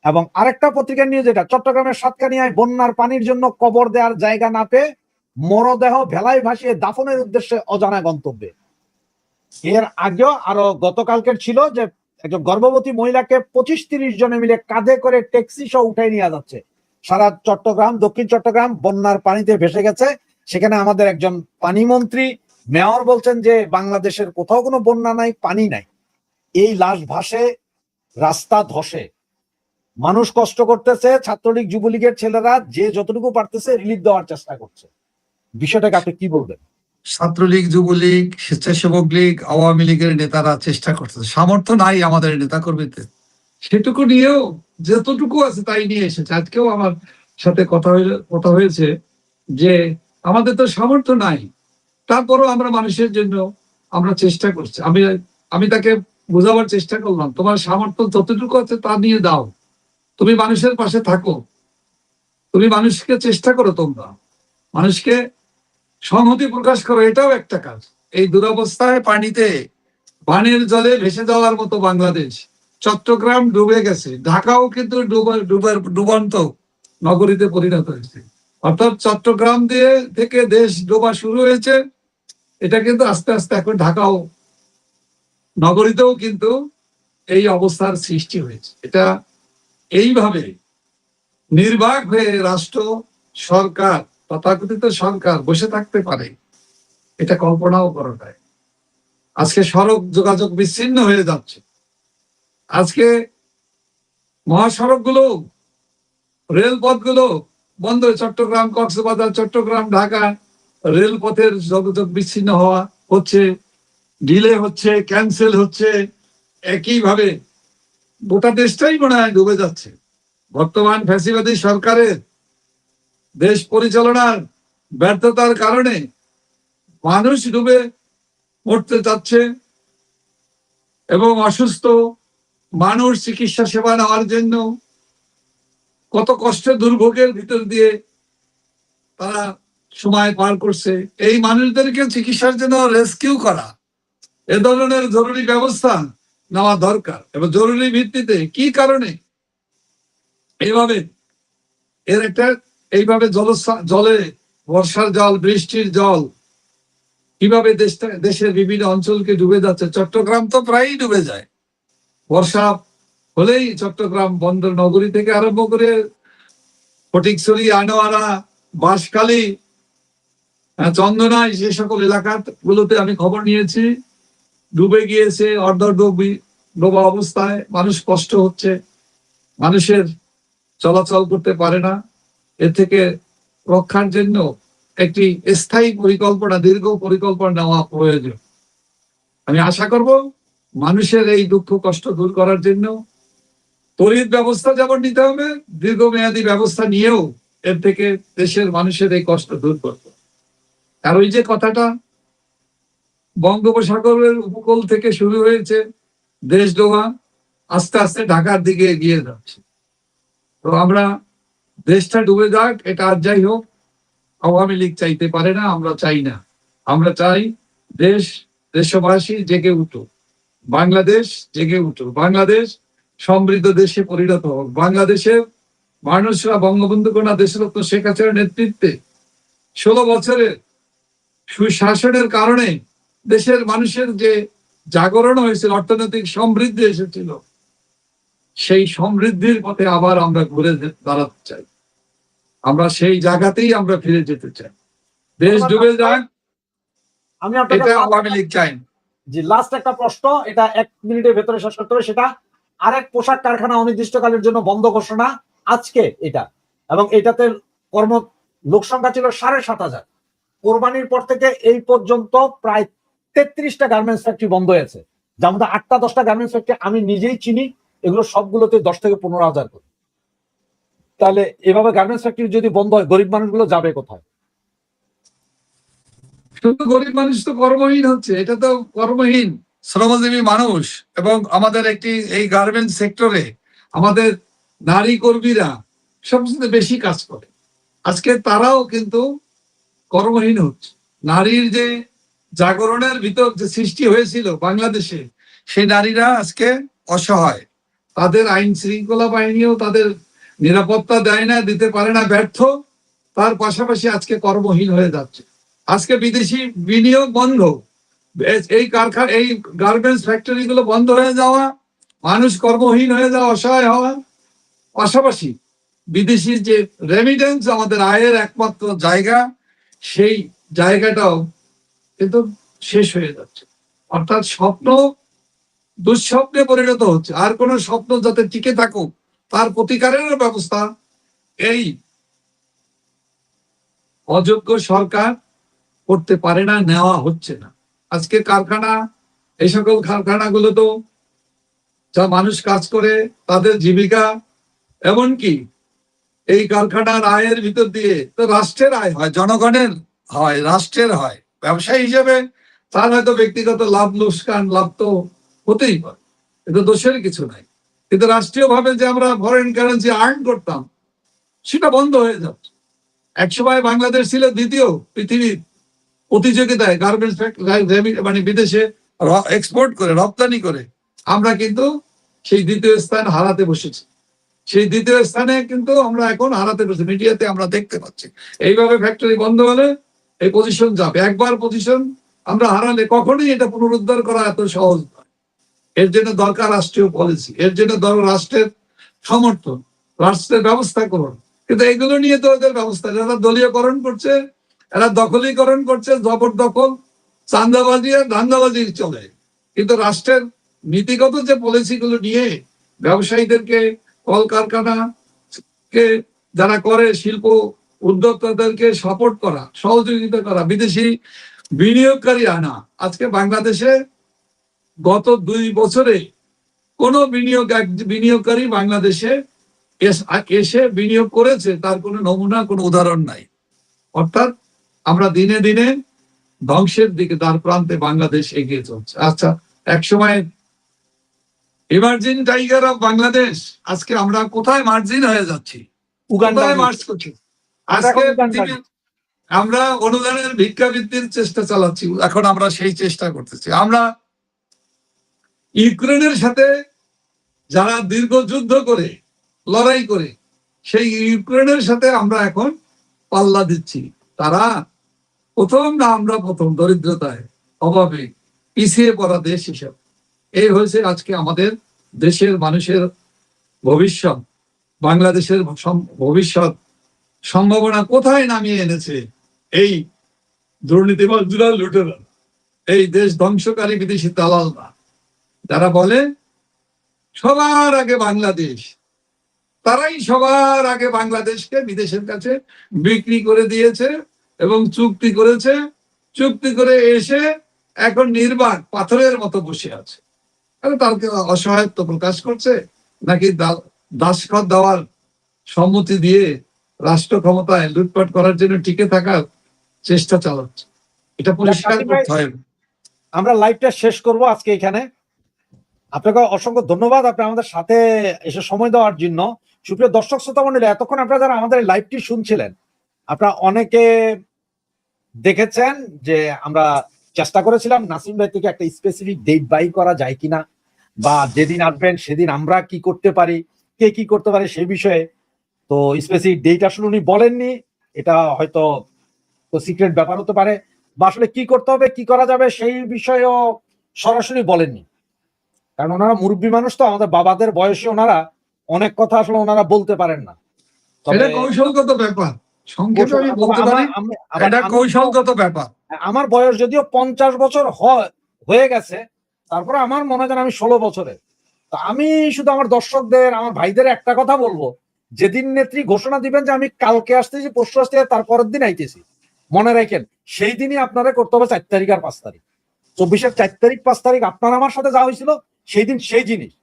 এবং আরেকটা পত্রিকার নিউজ, এটা চট্টগ্রামের সাতকানিয়ায় বন্যার পানির জন্য কবর দেওয়ার জায়গা না পেয়ে মরদেহ ভেলায় ভাসিয়ে দাফনের উদ্দেশ্যে অজানা গন্তব্যে। এর আগেও আরো গতকালকের ছিল যে একজন গর্ভবতী মহিলাকে 25-30 জনে মিলে কাঁধে করে ট্যাক্সি সহ উঠাই নিয়ে যাচ্ছে। সারা চট্টগ্রাম, দক্ষিণ চট্টগ্রাম বন্যার পানিতে ভেসে গেছে। সেখানে আমাদের একজন পানি মন্ত্রী, মেয়র বলছেন যে বাংলাদেশের কোথাও কোনো বন্যা নাই, পানি নাই। এই লাশ ভাসে, রাস্তা ধসে, মানুষ কষ্ট করতেছে। ছাত্রলীগ, যুবলীগের ছেলেরা যে যতটুকু পারতেছে রিলিফ দেওয়ার চেষ্টা করছে। বিষয়টাকে আপনি কি বলবেন? ছাত্রলীগ, যুবলীগ, স্বেচ্ছাসেবক লীগ, আওয়ামী লীগের নেতারা চেষ্টা করতেছে, সামর্থ্য নাই আমাদের নেতা কর্মীদের, সেটুকু নিয়েও যতটুকু আছে তাই নিয়ে এসেছে। আজকেও আমার সাথে কথা হয়েছে যে আমাদের তো সামর্থ্য নাই, তারপরও আমরা মানুষের জন্য আমরা চেষ্টা করছি। আমি তাকে বোঝাবার চেষ্টা করলাম, তোমার সামর্থ্য যতটুকু আছে তা নিয়ে দাও, তুমি মানুষের পাশে থাকো, তুমি মানুষকে চেষ্টা করো, তোমরা মানুষকে সংহতি প্রকাশ করো, এটাও একটা কাজ। এই দুরবস্থায় পানিতে, পানির জলে ভেসে যাওয়ার মতো বাংলাদেশ, চট্টগ্রাম ডুবে গেছে, ঢাকাও কিন্তু ডুবন্ত নগরীতে পরিণত হয়েছে। অর্থাৎ চট্টগ্রাম থেকে দেশ ডোবা শুরু হয়েছে, এটা কিন্তু আস্তে আস্তে এখন ঢাকাও নগরীতেও কিন্তু এই অবস্থার সৃষ্টি হয়েছে। এটা এইভাবে নির্বাক হয়ে রাষ্ট্র, সরকার, তথাকথিত সরকার বসে থাকতে পারে, এটা কল্পনাও করা যায়। আজকে সড়ক যোগাযোগ বিচ্ছিন্ন হয়ে যাচ্ছে, আজকে মহাসড়কগুলো, রেলপথগুলো বন্ধ, চট্টগ্রাম, কক্সবাজার, চট্টগ্রাম, ঢাকা রেলপথের যোগাযোগ বিচ্ছিন্ন হচ্ছে, ডিলে হচ্ছে, ক্যান্সেল হচ্ছে। একইভাবে গোটা দেশটাই মনে হয় ডুবে যাচ্ছে। বর্তমান ফ্যাসিবাদী সরকারের দেশ পরিচালনার ব্যর্থতার কারণে মানুষ ডুবে মরতে যাচ্ছে এবং অসুস্থ মানুষ চিকিৎসা সেবা নেওয়ার জন্য কত কষ্টের দুর্ভোগের ভিতর দিয়ে তারা সময় পার করছে। এই মানুষদেরকে চিকিৎসার জন্য রেস্কিউ করা, এ ধরনের জরুরি ব্যবস্থা নেওয়া দরকার। এবং জরুরি ভিত্তিতে কি কারণে এইভাবে এইভাবে জলে, বর্ষার জল, বৃষ্টির জল কিভাবে দেশের বিভিন্ন অঞ্চলকে ডুবে যাচ্ছে। চট্টগ্রাম তো প্রায়ই ডুবে যায়, বর্ষা হলেই চট্টগ্রাম বন্দর নগরী থেকে আরম্ভ করে ফটিকছড়ি, আনোয়ারা, বাঁশখালী, চন্দনাই, যে সকল এলাকাগুলোতে আমি খবর নিয়েছি ডুবে গিয়েছে, ডোবা অবস্থায়, মানুষ কষ্ট হচ্ছে, মানুষের চলাচল করতে পারে না। এর থেকে রক্ষার জন্য একটি স্থায়ী পরিকল্পনা, দীর্ঘ পরিকল্পনা নেওয়া প্রয়োজন। আমি আশা করব মানুষের এই দুঃখ কষ্ট দূর করার জন্য তড়িৎ ব্যবস্থা যেমন নিতে হবে, দীর্ঘমেয়াদী ব্যবস্থা নিয়েও এর থেকে দেশের মানুষের এই কষ্ট দূর করতে। আর ওই যে কথাটা, বঙ্গোপসাগরের উপকূল থেকে শুরু হয়েছে দেশ ডোবা, আস্তে আস্তে ঢাকার দিকে এগিয়ে যাচ্ছে। তো আমরা দেশটা ডুবে যাক, এটা আর যাই হোক, আওয়ামী লীগ চাইতে পারে না, আমরা চাই না। আমরা চাই দেশবাসী জেগে উঠুক, বাংলাদেশ জেগে উঠুক, বাংলাদেশ সমৃদ্ধ দেশে পরিণত হোক। বাংলাদেশের মানুষরা বঙ্গবন্ধু কন্যা দেশরত্ন শেখ হাসিনার নেতৃত্বে 16 বছরের সুশাসনের কারণে দেশের মানুষের যে জাগরণ হয়েছিল, অর্থনৈতিক সমৃদ্ধি এসেছিল, সেই সমৃদ্ধির পথে আবার আমরা ঘুরে দাঁড়াতে চাই। আমরা সেই জায়গাতেই আমরা ফিরে যেতে চাই। দেশ ডুবে যাক, আমি এটা আওয়ামী লীগ চাই। জি, লাস্ট একটা প্রশ্ন, এটা 1 মিনিটের ভেতরে শেষ করতে হবে। সেটা, আরেক পোশাক কারখানা অনির্দিষ্টকালের জন্য বন্ধ ঘোষণা আজকে এটা, এবং এটাতে লোক সংখ্যা ছিল 7,500। কোরবানির পর থেকে এই পর্যন্ত প্রায় 33টা গার্মেন্টস ফ্যাক্টরি বন্ধ হয়েছে, যার মধ্যে 8টা-10টা গার্মেন্টস ফ্যাক্টরি আমি নিজেই চিনি। এগুলো সবগুলোতে 10 থেকে 15,000 করে। তাহলে এভাবে গার্মেন্টস ফ্যাক্টরি যদি বন্ধ হয়, গরিব মানুষগুলো যাবে কোথায়? শুধু গরিব মানুষ তো কর্মহীন হচ্ছে, এটা তো কর্মহীন শ্রমজীবী মানুষ। এবং আমাদের এই গার্মেন্টস সেক্টরে আমাদের নারী কর্মীরা সবচেয়ে বেশি কাজ করে, আজকে তারাও কিন্তু কর্মহীন হচ্ছে। নারীর যে জাগরণের ভিতর যে সৃষ্টি হয়েছিল বাংলাদেশে, সেই নারীরা আজকে অসহায়, তাদের আইন শৃঙ্খলা বাহিনীও তাদের নিরাপত্তা দেয় না, দিতে পারে না, ব্যর্থ। তার পাশাপাশি আজকে কর্মহীন হয়ে যাচ্ছে। আজকে বিদেশি বিনিয়োগ বন্ধ, এই গার্মেন্টস ফ্যাক্টরি গুলো বন্ধ হয়ে যাওয়া, মানুষ কর্মহীন হয়ে যাওয়া, অসহায় হওয়া, পাশাপাশি বিদেশি যে রেমিটেন্স আমাদের আয়ের একমাত্র জায়গা, সেই জায়গাটাও কিন্তু শেষ হয়ে যাচ্ছে। অর্থাৎ স্বপ্ন দুঃস্বপ্নে পরিণত হচ্ছে। আর কোন স্বপ্ন যাতে টিকে থাকুক তার প্রতিকারের ব্যবস্থা এই অযোগ্য সরকার করতে পারে না, নেওয়া হচ্ছে না। আজকে কারখানা, এই সকল কারখানাগুলো তো যা মানুষ কাজ করে তাদের জীবিকা, এমনকি এই কারখানার আয়ের ভিতর দিয়ে তো রাষ্ট্রের আয় হয়, জনগণের হয়, রাষ্ট্রের হয়। ব্যবসায়ী হিসেবে তার হয়তো ব্যক্তিগত লাভ লোকসান, লাভ তো হতেই পারে, কিন্তু দোষের কিছু নাই। কিন্তু রাষ্ট্রীয় ভাবে যে আমরা ফরেন কারেন্সি আর্ন করতাম, সেটা বন্ধ হয়ে যাচ্ছে। একসময় বাংলাদেশ ছিল দ্বিতীয় পৃথিবীর প্রতিযোগিতায় গার্মেন্টস মানে বিদেশে এক্সপোর্ট করে, রপ্তানি করে। আমরা কিন্তু সেই দ্বিতীয় স্থান হারাতে বসেছি। সেই দ্বিতীয় স্থানে কিন্তু আমরা এখন হারাতে বসেছি, মিডিয়াতে আমরা দেখতে পাচ্ছি। এইভাবে ফ্যাক্টরি বন্ধ হলে এই পজিশন যাবে। একবার পজিশন আমরা হারালে কখনোই এটা পুনরুদ্ধার করা এত সহজ নয়। এর জন্য দরকার রাষ্ট্রীয় পলিসি, এর জন্য দরকার রাষ্ট্রের সমর্থন, রাষ্ট্রের ব্যবস্থা করুন। কিন্তু এগুলো নিয়ে তো ওদের ব্যবস্থা, যারা দলীয়করণ করছে, এরা দখলীকরণ করছে, জবরদখল, চাঁদাবাজি আর ধান্দাবাজি চলে। কিন্তু রাষ্ট্রের নীতিগত যে পলিসিগুলো নিয়ে ব্যবসায়ীদেরকে, কলকারখানা কে যারা করে, শিল্প উদ্যোক্তাদেরকে সাপোর্ট করা, সহযোগিতা করা, বিদেশি বিনিয়োগকারী আনা। আজকে বাংলাদেশে গত 2 বছরে কোন বিনিয়োগকারী বাংলাদেশে এসে বিনিয়োগ করেছে তার কোনো নমুনা, কোনো উদাহরণ নাই। অর্থাৎ আমরা দিনে দিনে ধ্বংসের দিকে দ্বার প্রান্তে বাংলাদেশ এগিয়ে চলছে। আচ্ছা, একসময় ইমার্জিং টাইগার অফ বাংলাদেশ, আজকে আমরা কোথায় মার্জিন হয়ে যাচ্ছি, কোথায় মার্চ করছি? আজকে আমরা অনুদানের ভিক্ষাবৃত্তির চেষ্টা চালাচ্ছি। এখন আমরা সেই চেষ্টা করতেছি। আমরা ইউক্রেনের সাথে যারা দীর্ঘ যুদ্ধ করে, লড়াই করে, সেই ইউক্রেনের সাথে আমরা এখন পাল্লা দিচ্ছি। তারা প্রথম না আমরা প্রথম, দরিদ্রতায়, অভাবে পিছিয়ে পড়া দেশ হিসেবে। এই হয়েছে আজকে আমাদের দেশের মানুষের ভবিষ্যৎ, বাংলাদেশের ভবিষ্যৎ সম্ভাবনা কোথায় নামিয়ে এনেছে এই দুর্নীতিবাজরা, লুটেরা, এই দেশ ধ্বংসকারী বিদেশি দালালরা, যারা বলে সবার আগে বাংলাদেশ। তারাই সবার আগে বাংলাদেশকে বিদেশের কাছে বিক্রি করে দিয়েছে এবং চুক্তি করেছে। চুক্তি করে এসে এখন নির্বাক পাথরের মতো বসে আছে। তাকে অসহায়ত্ব প্রকাশ করছে, নাকি দাসখত দেওয়ার সম্মতি দিয়ে রাষ্ট্র ক্ষমতায় লুটপাট করার জন্য টিকে থাকার চেষ্টা চালাচ্ছে? এটা পরিষ্কার করতে হয়। আমরা লাইভটা শেষ করব আজকে এখানে। আপনাকে অসংখ্য ধন্যবাদ, আপনি আমাদের সাথে এসে সময় দেওয়ার জন্য। সুপ্রিয় দর্শক শ্রোতা মণ্ডলী, এতক্ষণ আপনারা যারা আমাদের লাইভটি শুনছিলেন, আপনারা অনেকে দেখেছেন যে আমরা চেষ্টা করেছিলাম নাসিম ভাই থেকে একটা স্পেসিফিক ডেট বাই করা যায় কিনা, বা যেদিন আসবেন সেদিন আমরা কি করতে পারি, কে কি করতে পারে সেই বিষয়ে। তো স্পেসিফিক ডেট আসলে উনি বলেননি, এটা হয়তো সিক্রেট ব্যাপার হতে পারে, বা আসলে কি করতে হবে, কি করা যাবে সেই বিষয়েও সরাসরি বলেননি। কারণ ওনারা মুরব্বী মানুষ, তো আমাদের বাবাদের বয়সে ওনারা অনেক কথা আসলে ওনারা বলতে পারেন না। এটা কৌশলগত ব্যাপার, সংক্ষেপে আমি বলতে পারি, এটা কৌশলগত ব্যাপার। আমার বয়স যদিও 50 বছর হয়ে গেছে, তারপরে আমার মনে হয় আমি 16 বছরের। তো আমি শুধু আমার দর্শকদের, আমার ভাইদের একটা কথা বলবো, যেদিন নেত্রী ঘোষণা দিবেন যে আমি কালকে আসতেছি, পরশু আসতেছি, তারপরের দিন আইতেছি, মনে রাখেন সেই দিনই আপনারা করতে হবে 4 তারিখ আর 5 তারিখ। 24-এর 4 তারিখ 5 তারিখ আপনার আমার সাথে যা হয়েছিল সেই দিন সেই জিনিস,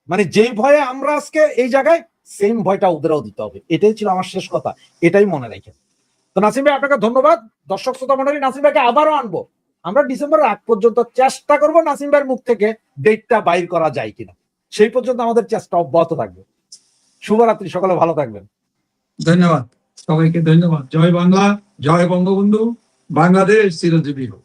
মানে যেই ভয়ে আমরা আজকে এই জায়গায়, সেম ভয়টা ওদেরও দিতে হবে। এটাই ছিল আমার শেষ কথা, এটাই মনে রাখেন। তো নাসিম ভাই আপনাকে ধন্যবাদ। দর্শক শ্রোতা মণ্ডলী, নাসিম ভাইকে আবারও আনবো, আমরা ডিসেম্বরের আগ পর্যন্ত চেষ্টা করব নাসিম ভাইয়ের মুখ থেকে ডেটটা বাইর করা যায় কিনা, সেই পর্যন্ত আমাদের চেষ্টা অব্যাহত থাকবে। শুভরাত্রি, সকলে ভালো থাকবেন। ধন্যবাদ সবাইকে, ধন্যবাদ। জয় বাংলা, জয় বঙ্গবন্ধু, বাংলাদেশ চিরজীবী হোক।